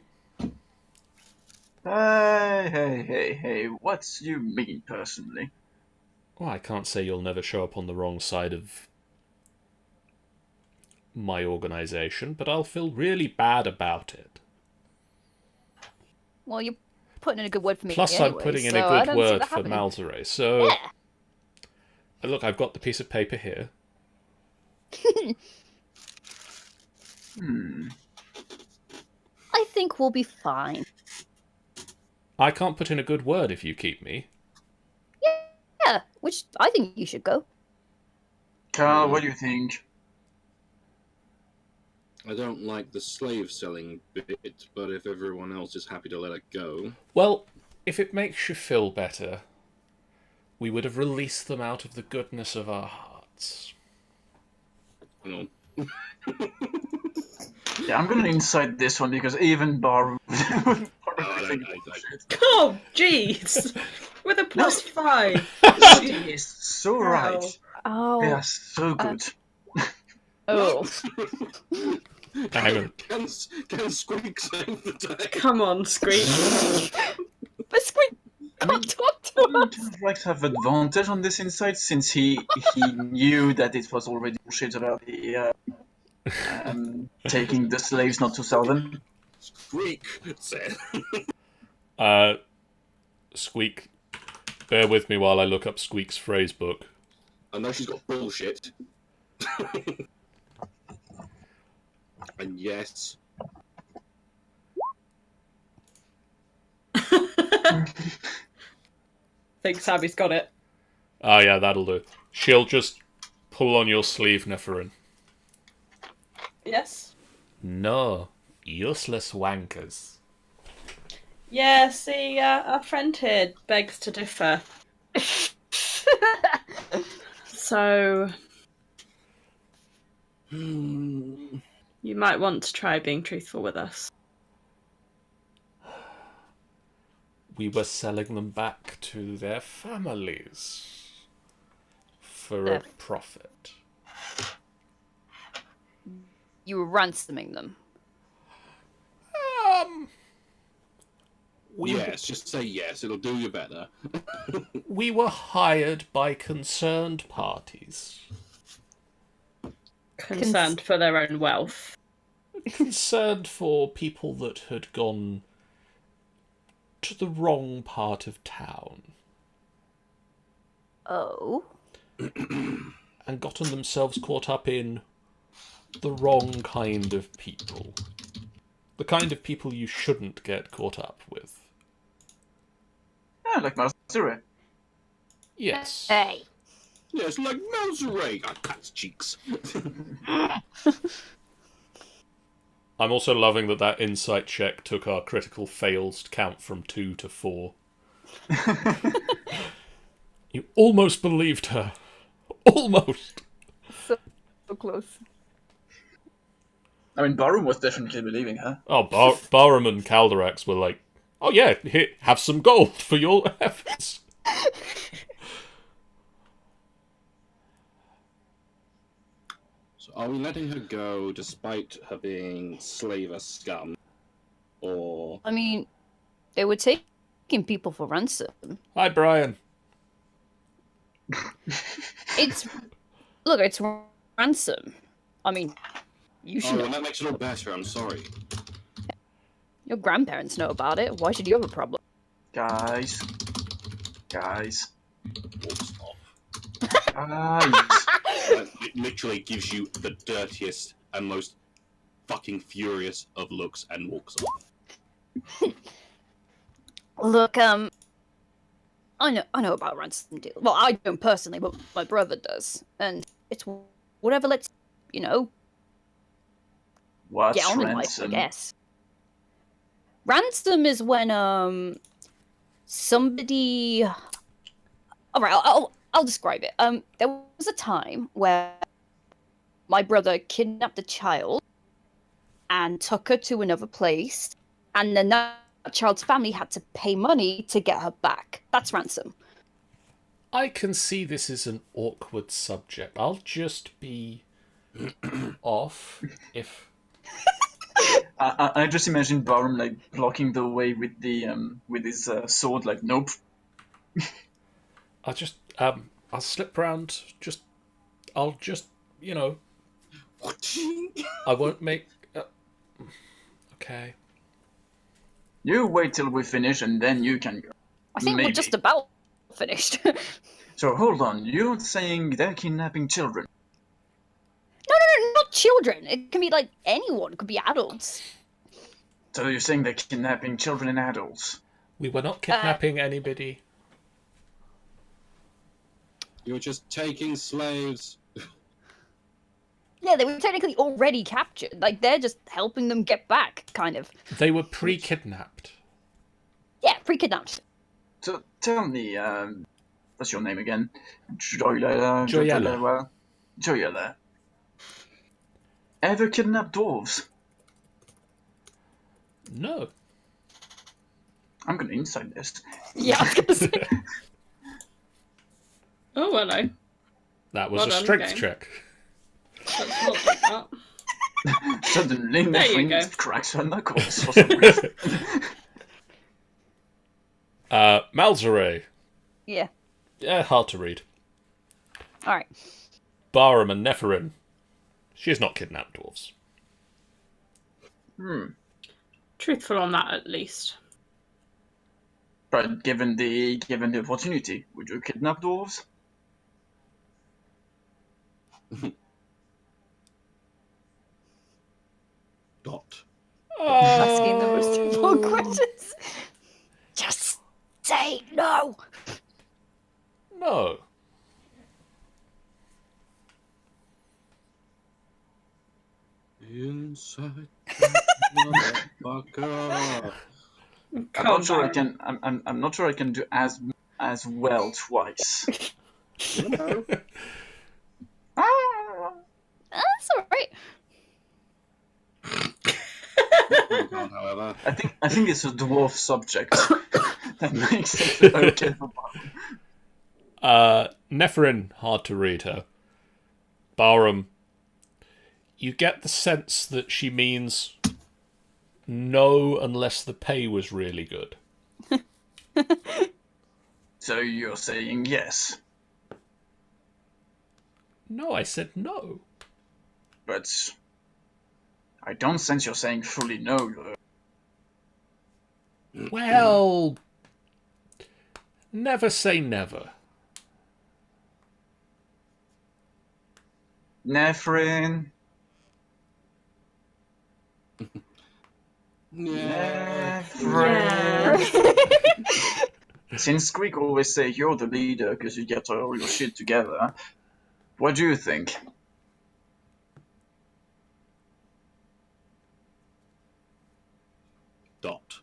Hey, what do you mean personally? Well, I can't say you'll never show up on the wrong side of my organisation, but I'll feel really bad about it. Well, you're putting in a good word for me. Plus, anyway, I'm putting in so a I good don't see word that for happening. Malzere. So, Yeah. Look, I've got the piece of paper here. I think we'll be fine. I can't put in a good word if you keep me. Yeah, which I think you should go. Carl, what do you think? I don't like the slave selling bit, but if everyone else is happy to let it go. Well, if it makes you feel better, we would have released them out of the goodness of our hearts. You know. Yeah, I'm gonna incite this one because even Bar. Oh, jeez! With a +5. She is so Wow. right. Oh. They are so good. Oh. Hang on. Can Squeak save the day? Come on, Screech. But Squeak can't talk to us. Kind of like to have advantage on this insight since he knew that it was already bullshit about the taking the slaves not to sell them. Squeak said. Squeak, bear with me while I look up Squeak's phrase book. I know she's got bullshit. And yes. I think Sammy's got it. Ah, yeah, that'll do. She'll just pull on your sleeve, Neferin. Yes? No, useless wankers. Yeah, see, our friend here begs to differ. So, you might want to try being truthful with us. We were selling them back to their families for a profit. You were ransoming them. Yes, just say yes, it'll do you better. We were hired by concerned parties. Concerned for their own wealth. Concerned for people that had gone to the wrong part of town. Oh. And gotten themselves caught up in the wrong kind of people. The kind of people you shouldn't get caught up with. Yeah, like Malzere. Yes. Hey. Yes, like Malzere. I cat's cheeks. I'm also loving that insight check took our critical fails count from 2 to 4. You almost believed her. Almost. So close. I mean, Barum was definitely believing her. Oh, Barham and Calderax were like, oh yeah, here, have some gold for your efforts. So are we letting her go despite her being slaver scum? Or... I mean, they were taking people for ransom. Hi, Brian. It's ransom. I mean, you should Oh, know. well, that makes it all better, I'm sorry. Your grandparents know about it. Why should you have a problem? Guys. We'll stop. Yes. It literally gives you the dirtiest and most fucking furious of looks and walks off. Look, I know about ransom deal. Well, I don't personally, but my brother does, and it's whatever lets What's get on in life, I ransom? guess. Ransom is when somebody. All right, I'll describe it. There was a time where my brother kidnapped a child and took her to another place, and then that child's family had to pay money to get her back. That's ransom. I can see this is an awkward subject. I'll just be off if... I just imagine Barham like blocking the way with the with his sword. Like, nope. I'll just I'll slip round. I'll just I won't make. Okay. You wait till we finish, and then you can go. I think Maybe. we're just about finished. So hold on, you're saying they're kidnapping children? No, not children. It can be like anyone. It could be adults. So you're saying they're kidnapping children and adults? We were not kidnapping anybody. You're just taking slaves. Yeah, they were technically already captured. Like, they're just helping them get back, kind of. They were pre-kidnapped. Yeah, pre-kidnapped. So tell me, what's your name again? Joyla. Joyla. Ever kidnapped dwarves? No. I'm gonna inside this. Yeah, I was gonna say. Oh, hello. That was Well a done, strength game. check. That's not like that. Suddenly, There you Nefrin go. cracks her knuckles for some reason. Malzere. Yeah. Yeah, hard to read. Alright. Barham and Neferin. She has not kidnapped dwarves. Truthful on that, at least. But given the opportunity, would you kidnap dwarves? Dot. Asking the most important questions. Just say no. No. Inside the motherfucker. I'm Calm not sure I down. can. I'm not sure I can do as well twice. Ah! That's alright. Oh God, however. I think it's a dwarf subject that makes it okay for Barham. Neferin, hard to read her. Barham, you get the sense that she means no unless the pay was really good. So you're saying yes, No, I said no. but I don't sense you're saying fully no. Well, never say never. Nefrin. Yeah. Since Greek always say you're the leader because you get all your shit together, what do you think? Dot.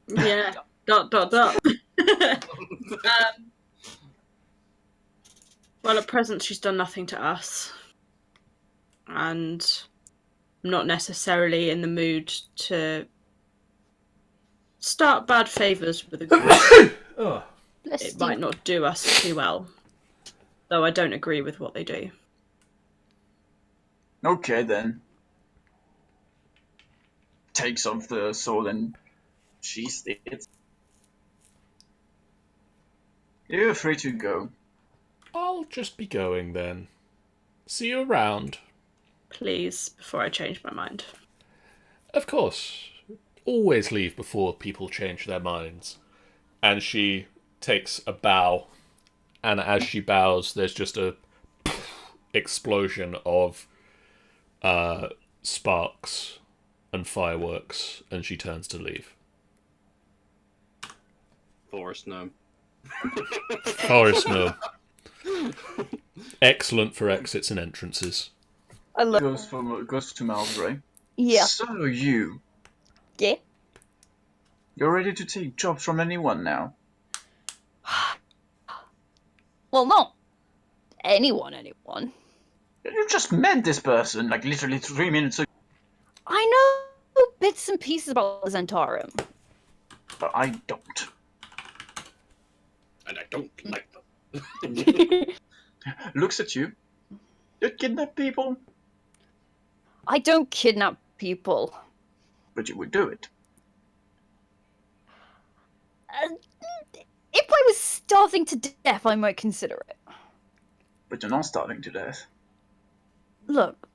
Yeah. Dot. Well, at present, she's done nothing to us. And I'm not necessarily in the mood to start bad favours with a group. Bless It you. might not do us too well. Though I don't agree with what they do. Okay then. Takes off the sword and she's it. You're free to go. I'll just be going then. See you around. Please, before I change my mind. Of course. Always leave before people change their minds. And she takes a bow, and as she bows, there's just a explosion of sparks and fireworks, and she turns to leave. Forest gnome. Forest gnome. Excellent for exits and entrances. I love. Goes to Malzray. Yeah. So you. Yeah. You're ready to take jobs from anyone now? Well, not anyone. You just met this person, like, literally 3 minutes ago. I know bits and pieces about Zentarum. But I don't. And I don't like them. Looks at you. You kidnap people, I don't kidnap people. but you would do it. If I was starving to death, I might consider it. But you're not starving to death. Look,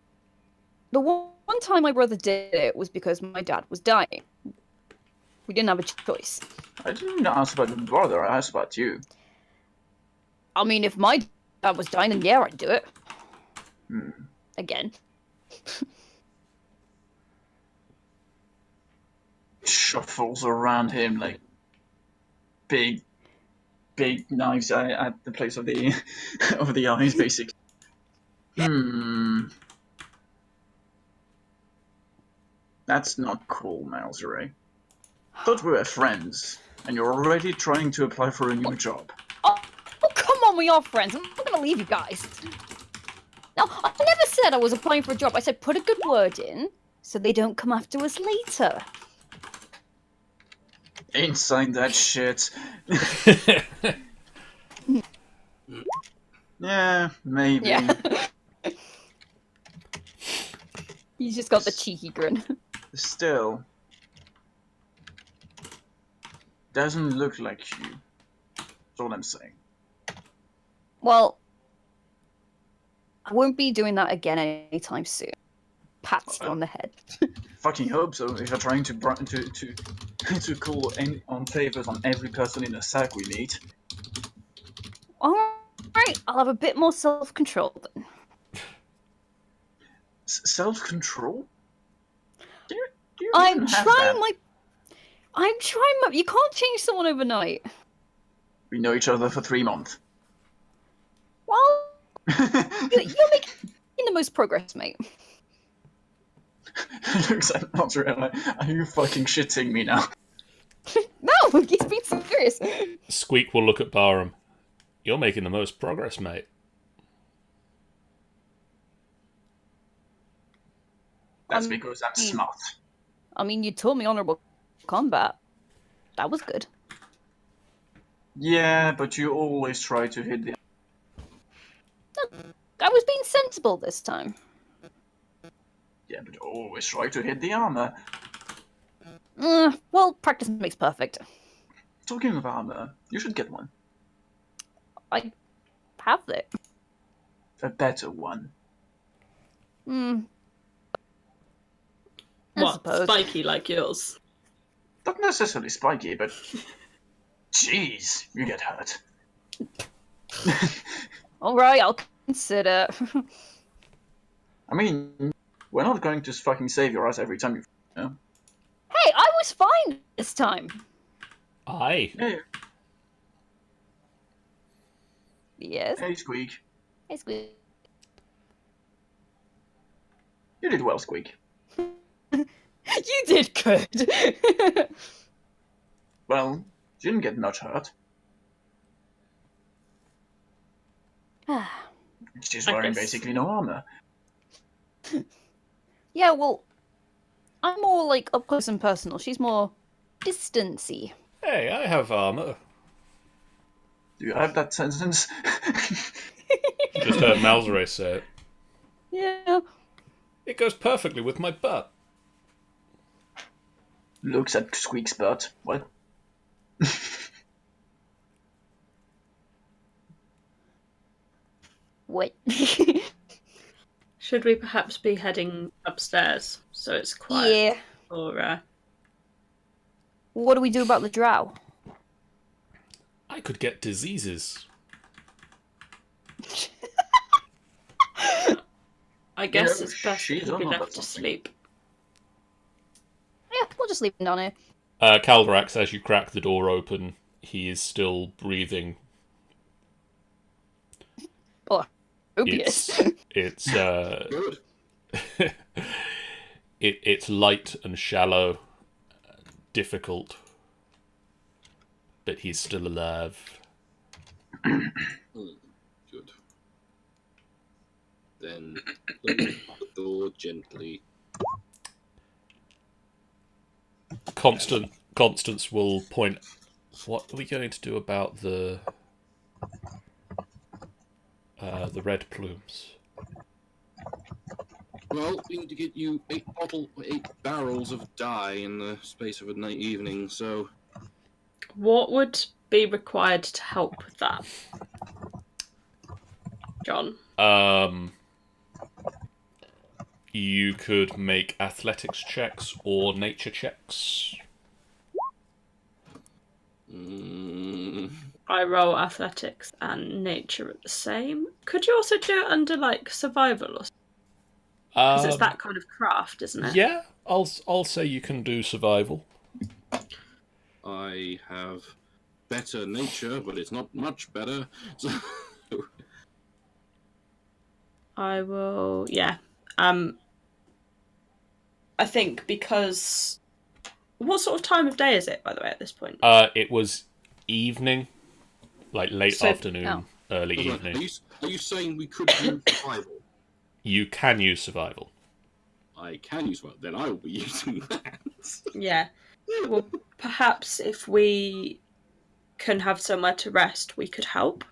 the one time my brother did it was because my dad was dying. We didn't have a choice. I didn't ask about your brother, I asked about you. I mean, if my dad was dying, then yeah, I'd do it. Hmm. Again. Shuffles around him like big knives at the place of the of the eyes, basically. That's not cool, Malzray. Thought we were friends, and you're already trying to apply for a new job. Oh, come on, we are friends. I'm not gonna leave you guys. No, I never said I was applying for a job. I said put a good word in, so they don't come after us later. Ain't signed that shit. Yeah, maybe. Yeah. He's just got the cheeky grin. Still, doesn't look like you. That's all I'm saying. Well, I won't be doing that again anytime soon. Pats you on the head. Fucking hope so. If you're trying to to call on favors on every person in a sack we meet. Alright, I'll have a bit more self-control then. Self-control? Do you I'm even have trying that? my... You can't change someone overnight. We know each other for 3 months. Well, you're making the most progress, mate. Looks like not really. Are you fucking shitting me now? No, he's being serious. Squeak will look at Barham. You're making the most progress, mate. That's because I'm smart. I mean, you told me honorable combat. That was good. Yeah, but you always try to hit the... I was being sensible this time. Yeah, but you always try to hit the armor. Well, practice makes perfect. Talking of armor, you should get one. I have it. A better one. I What, suppose. spiky like yours? Not necessarily spiky, but... Jeez, you get hurt. Alright, I'll consider. I mean, we're not going to fucking save your ass every time you... know? Hey, I was fine this time. Aye. Hey, Yes. hey, Squeak. Hey, Squeak. You did well, Squeak. You did good. Well, you didn't get much hurt. She's I wearing guess. basically no armor. Yeah, well, I'm more like up close and personal. She's more distancy. Hey, I have armor. Do you have that sentence? Just heard Malzray say it. Yeah. It goes perfectly with my butt. Looks at Squeak's butt. What? What? Should we perhaps be heading upstairs so it's quiet? Yeah. Or What do we do about the drow? I could get diseases. I guess Yeah, it's best she's to be on about left to something. sleep. Yeah, we'll just leave him down here. Caldrax, as you crack the door open, he is still breathing. Oh, opius. It's Good. it's light and shallow, difficult, but he's still alive. Good. Then open the door gently. Constance will point. What are we going to do about the red plumes? Well, we need to get you 8 barrels of dye in the space of a night evening. So What would be required to help with that, John? You could make athletics checks or nature checks. I roll athletics and nature at the same. Could you also do it under like survival or? Because it's that kind of craft, isn't it? Yeah, I'll say you can do survival. I have better nature, but it's not much better. So I will. Yeah. I think because what sort of time of day is it, by the way, at this point? It was evening, like late afternoon, early evening. Are you saying we could use survival? You can use survival. I can use survival. Then I will be using that. Yeah. Well, perhaps if we can have somewhere to rest, we could help.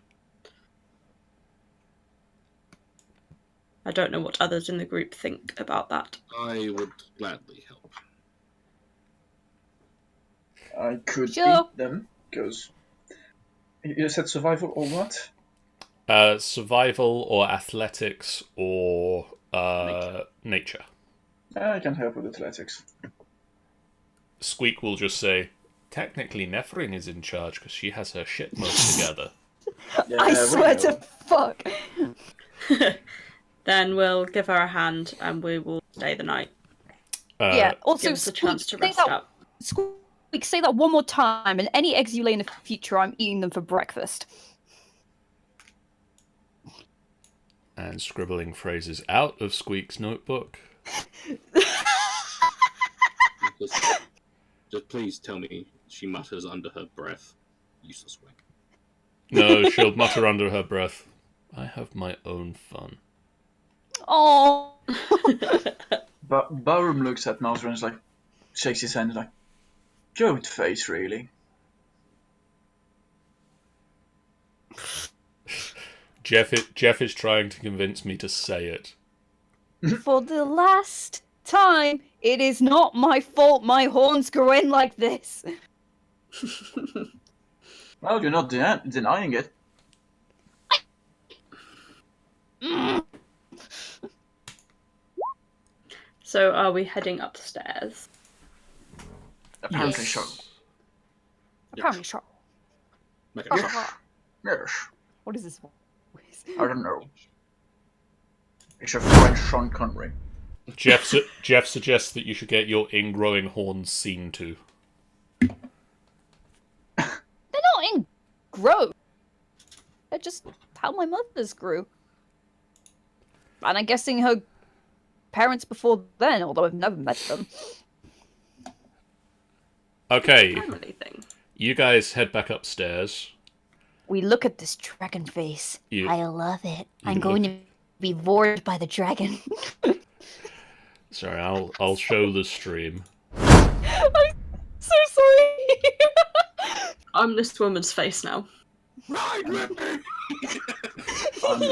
I don't know what others in the group think about that. I would gladly help. I could Sure. beat them, because... You said survival or what? Survival or athletics or nature. I can help with athletics. Squeak will just say, technically Nephrine is in charge because she has her shit most together. Yeah, I we swear know. to fuck. Then we'll give her a hand and we will stay the night. Yeah, also Give us a chance to Squeak, say rest that, up. Squeak, say that one more time, and any eggs you lay in the future, I'm eating them for breakfast. And scribbling phrases out of Squeak's notebook. Just please tell me she mutters under her breath. Useless wank. No, she'll mutter under her breath, I have my own fun. Oh. But Barum looks at Mouser and is like, shakes his hand like, goat face, really. Jeff is trying to convince me to say it. For the last time, it is not my fault my horns grow in like this. Well, you're not denying it. So are we heading upstairs? Apparently Yes. so. Apparently, sure. Make a Yes. Yes. What is this voice? I don't know. It's a French Sean Connery. Jeff suggests that you should get your ingrowing horns seen to. They're not ingrown. They're just how my mother's grew. And I'm guessing her parents before then, although I've never met them. Okay, Family thing. you guys head back upstairs. We look at this dragon face. You- I love it. I'm you going look- to be bored by the dragon. Sorry, I'll show the stream. I'm so sorry. I'm this woman's face now. I'm the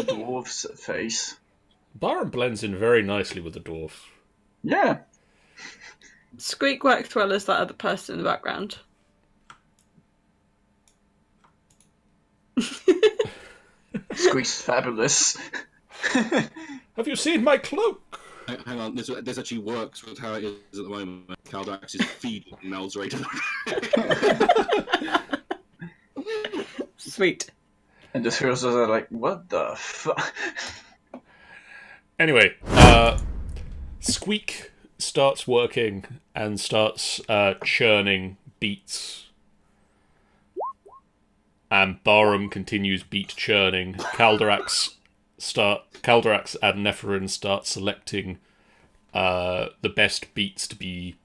dwarf's face. Baron blends in very nicely with the dwarf. Yeah. Squeak works well as that other person in the background. Squeak's fabulous. Have you seen my cloak? Hang on, this actually works with how it is at the moment. Caldax is feeding Mel's right to the Sweet. And the heroes are like, what the fuck? Anyway, Squeak starts working and starts churning beets. And Barham continues beet churning. Calderax and Nephirin start selecting the best beets to be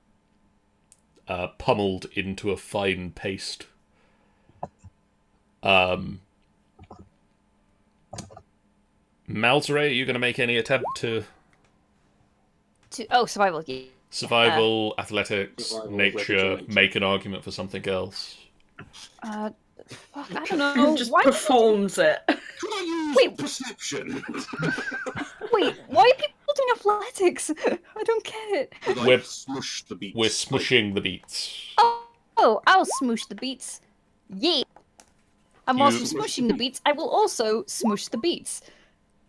pummeled into a fine paste. Malzere, are you going to make any attempt to... Survival. Yeah. Survival, athletics, Survival, nature, nature. make an argument for something else. Fuck, I don't know. Just Why? performs it. Can I use Wait. perception? Wait, why are people doing athletics? I don't get it. We're- Smush the beats. We're smushing the beets. Oh, I'll smoosh the beats. Yeah. And whilst You- I'm smooshing the beats, I will also smoosh the beats.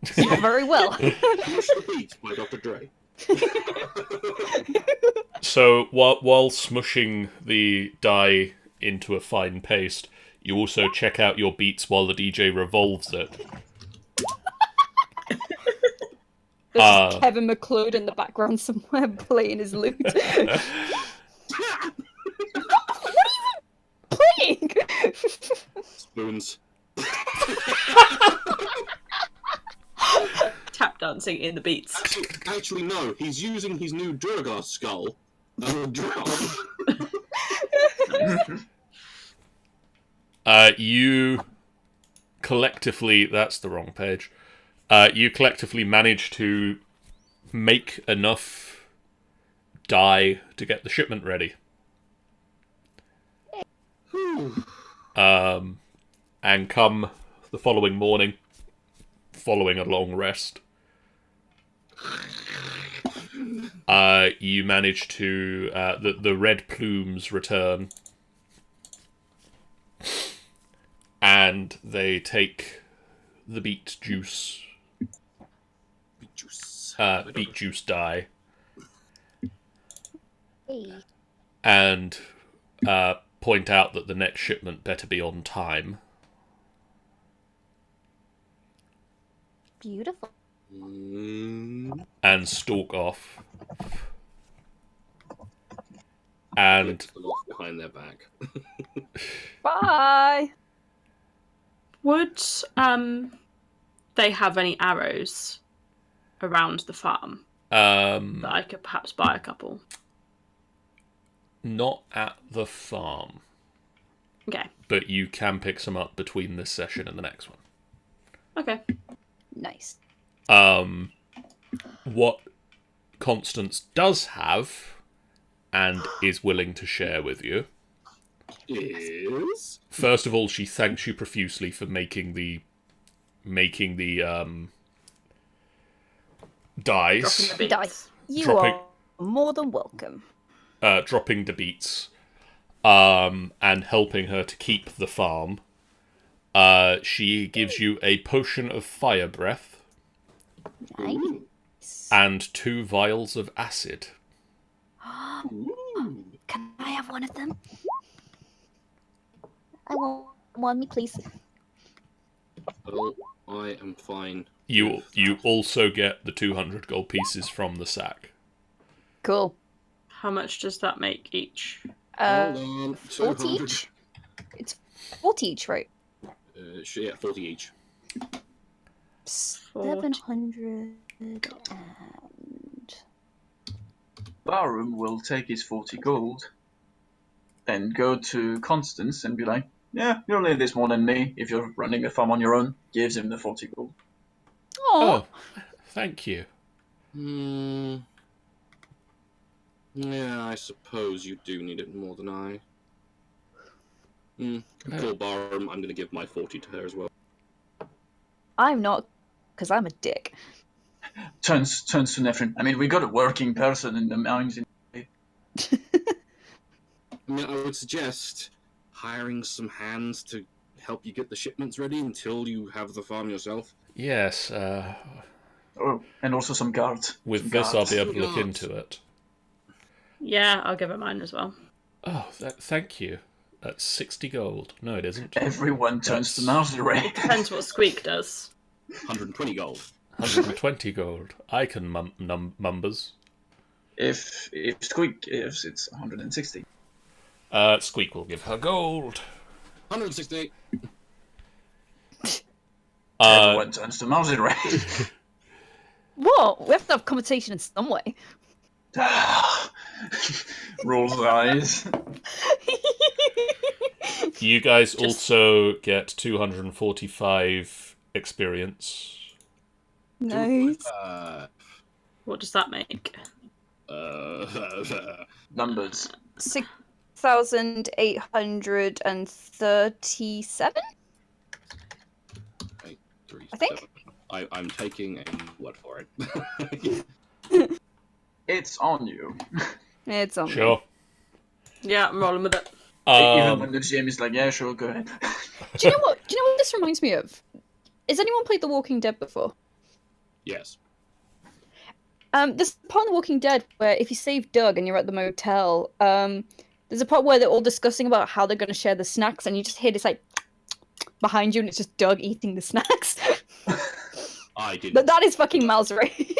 Very well. Smush the beats by Dr. Dre. So while smushing the dye into a fine paste, you also check out your beats while the DJ revolves it. There's Kevin McLeod in the background somewhere playing his lute. What are you playing? Spoons. Tap dancing in the beats. Actually, no. He's using his new Durgar skull as a drum. You collectively... That's the wrong page. You collectively manage to make enough dye to get the shipment ready. And come the following morning, following a long rest, you manage to... the red plumes return. And they take the beet juice dye, Hey. and point out that the next shipment better be on time. Beautiful. And stalk off. And Off behind their back. Bye. Would they have any arrows around the farm that I could perhaps buy a couple? not at the farm, Okay. but you can pick some up between this session and the next one. Okay. Nice. What Constance does have and is willing to share with you, Is... first of all, she thanks you profusely for making the dyes, Dropping the beats. You Dropping- are more than welcome. dropping the beats, and helping her to keep the farm. She gives you a potion of fire breath Nice. and 2 vials of acid. Can I have one of them? I want one, me please. Oh, I am fine. You also get the 200 gold pieces from the sack. Cool. How much does that make each? Hold on. 40 200. each? It's 40 each, right? Yeah, 40 each. 700 and... Barham will take his 40 gold and go to Constance and be like, yeah, you'll need this more than me if you're running a farm on your own. Gives him the 40 gold. Oh, Thank you. Yeah, I suppose you do need it more than I. Cool, Barham. I'm going to give my 40 to her as well. I'm not, because I'm a dick. Turns to Nephilim. I mean, we got a working person in the mines. I mean, I would suggest hiring some hands to help you get the shipments ready until you have the farm yourself. Yes, Oh, and also some guards. with Some this guards. I'll be able to look Guards. into it. Yeah, I'll give it mine as well. Oh, thank you. That's 60 gold. No, it isn't. Everyone turns to That's- Malzere. Depends what Squeak does. 120 gold. 120 gold. I can numbers. If Squeak gives, it's 160. Squeak will give her gold. 160. Everyone turns to Marjorie. What? We have to have conversation in some way. Rolls her eyes. You guys also get 245 experience. Nice. What does that make? Numbers. 6,837? I think. I'm taking a word for it. It's on you. It's on. Sure. Yeah, I'm rolling with it. Even when the GM is like, yeah, sure, go ahead. Do you know what? This reminds me of? Has anyone played The Walking Dead before? Yes. There's a part in The Walking Dead where if you save Doug and you're at the motel, there's a part where they're all discussing about how they're going to share the snacks, and you just hear this like behind you, and it's just Doug eating the snacks. I didn't. But that is fucking Malzray.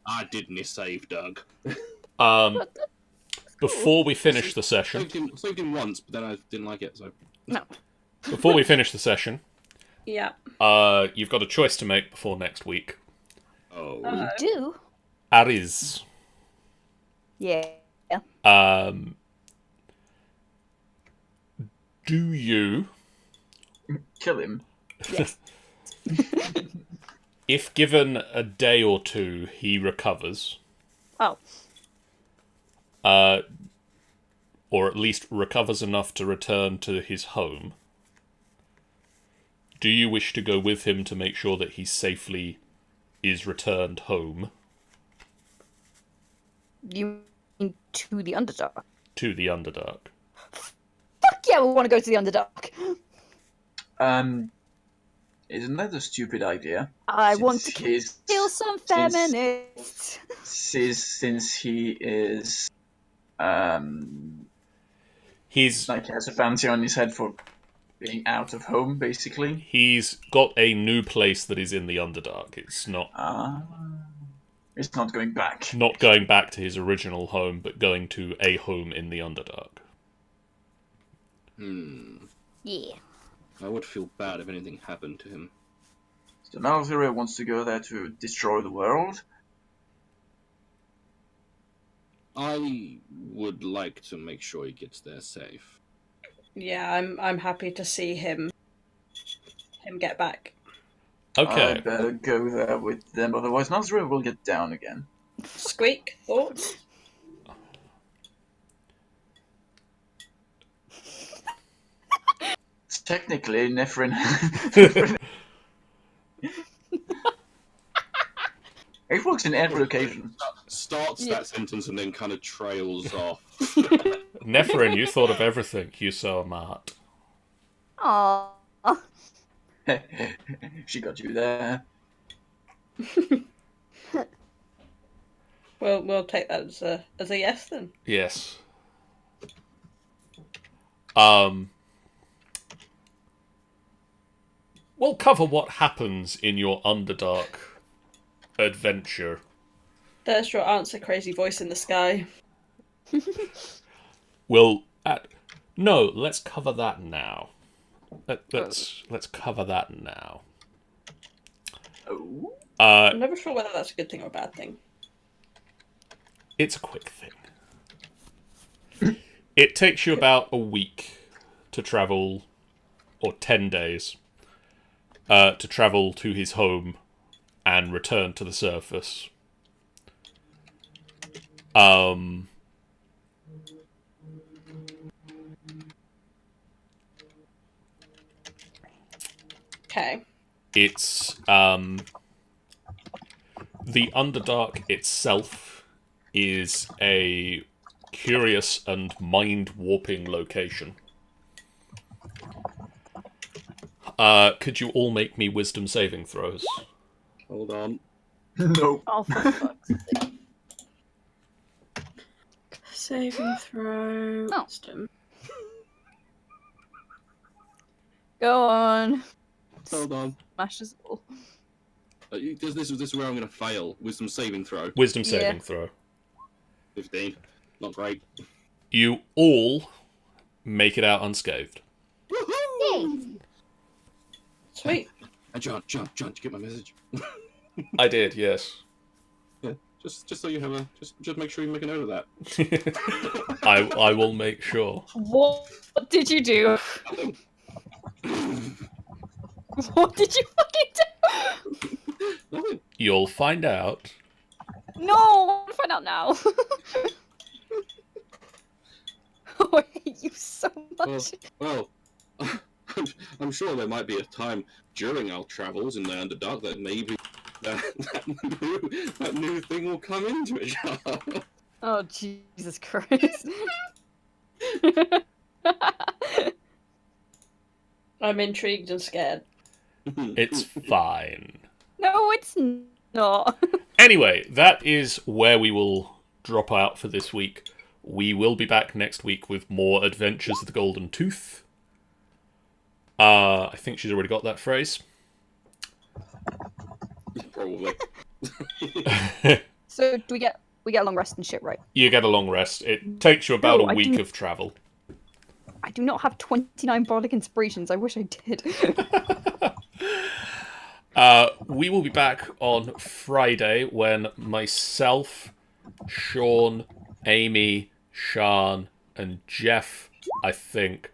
I didn't save Doug. Before we finish the session... Saved him once, but then I didn't like it, so... No. Before we finish the session... Yeah. You've got a choice to make before next week. Oh. We do. Ariz. Yeah. Do you... Kill him. Yes. If given a day or two, he recovers... Oh. Or at least recovers enough to return to his home. Do you wish to go with him to make sure that he safely is returned home? You mean to the Underdark? To the Underdark. Fuck yeah, we want to go to the Underdark. Isn't that a stupid idea? I want to kill some feminists. Since he is... He's like has a fancy on his head for being out of home, basically. He's got a new place that is in the Underdark. It's not it's not going back. Not going back to his original home, but going to a home in the Underdark. Yeah. I would feel bad if anything happened to him. So Malzure wants to go there to destroy the world. I would like to make sure he gets there safe. Yeah, I'm happy to see him get back. Okay. I better go there with them, otherwise Malzure will get down again. Squeak, thoughts? Technically, Nephrin... It works in every occasion. Starts that sentence and then kind of trails off. Nephrin, you thought of everything. You so smart. Aww. She got you there. We'll take that as a yes then. Yes. We'll cover what happens in your Underdark adventure. There's your answer, crazy voice in the sky. No, let's cover that now. Let's cover that now. Oh. I'm never sure whether that's a good thing or a bad thing. It's a quick thing. It takes you about a week to travel, or 10 days, to travel to his home and return to the surface. Okay. It's, the Underdark itself is a curious and mind-warping location. Could you all make me wisdom saving throws? Hold on. No. Oh, for fuck's sake. Saving throw. Oh. Wisdom. Go on. Hold on. Smash us all. This is where I'm going to fail. Wisdom saving throw. Wisdom saving throw. 15. Not great. You all make it out unscathed. Woohoo! Sweet. And John, did you get my message? I did, yes. Yeah, just so you have just make sure you make a note of that. I will make sure. What did you do? What did you fucking do? Nothing. You'll find out. No, I want to find out now. Oh, I hate you so much. Well, I'm sure there might be a time during our travels in the Underdark that maybe that new thing will come into it. Oh, Jesus Christ. I'm intrigued and scared. It's fine. No, it's not. Anyway, that is where we will drop out for this week. We will be back next week with more Adventures of the Golden Tooth. I think she's already got that phrase. Probably. So do we get a long rest and shit, right? You get a long rest. It takes you about No, a I week do- of travel. I do not have 29 bardic inspirations. I wish I did. We will be back on Friday when myself, Sean, Amy, Sean, and Jeff, I think,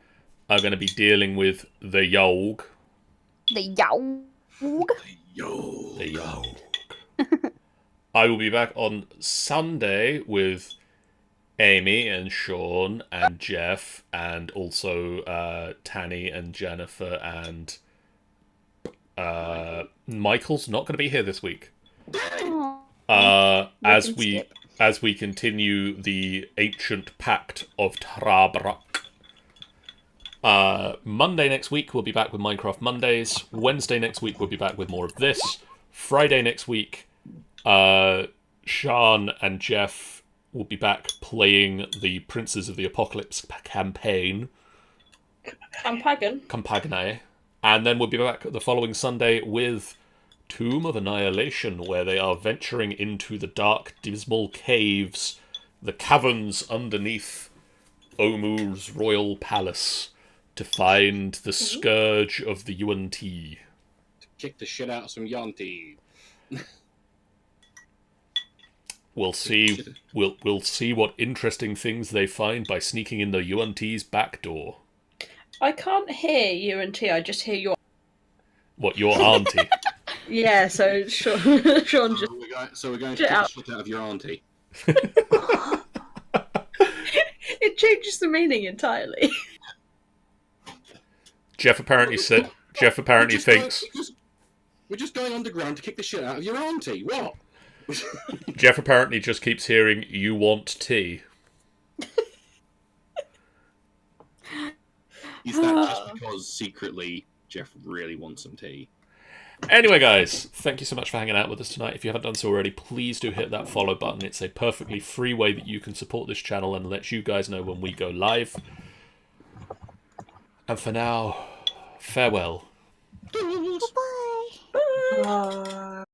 are going to be dealing with the Yolg. The Yowg. The Yolg. I will be back on Sunday with Amy and Sean and Jeff and also Tanny and Jennifer and Michael's not going to be here this week. As we continue the ancient pact of Farbrough. Monday next week we'll be back with Minecraft Mondays. Wednesday next week we'll be back with more of this. Friday next week, Sean and Jeff will be back playing the Princes of the Apocalypse campaign. Campagnae. And then we'll be back the following Sunday with Tomb of Annihilation, where they are venturing into the dark, dismal caves, the caverns underneath Omur's royal palace, to find the scourge of the UNT. To kick the shit out of some Yonti. We'll see what interesting things they find by sneaking in the UNT's back door. I can't hear you and T, I just hear your... What, your auntie? Yeah, so Sean just... So we're going to kick the shit out of your auntie. It changes the meaning entirely. Jeff apparently thinks... We're just going underground to kick the shit out of your auntie. What? Jeff apparently just keeps hearing, "You want tea." Is that just because secretly Jeff really wants some tea? Anyway, guys, thank you so much for hanging out with us tonight. If you haven't done so already, please do hit that follow button. It's a perfectly free way that you can support this channel and let you guys know when we go live. And for now, farewell. Bye. Bye.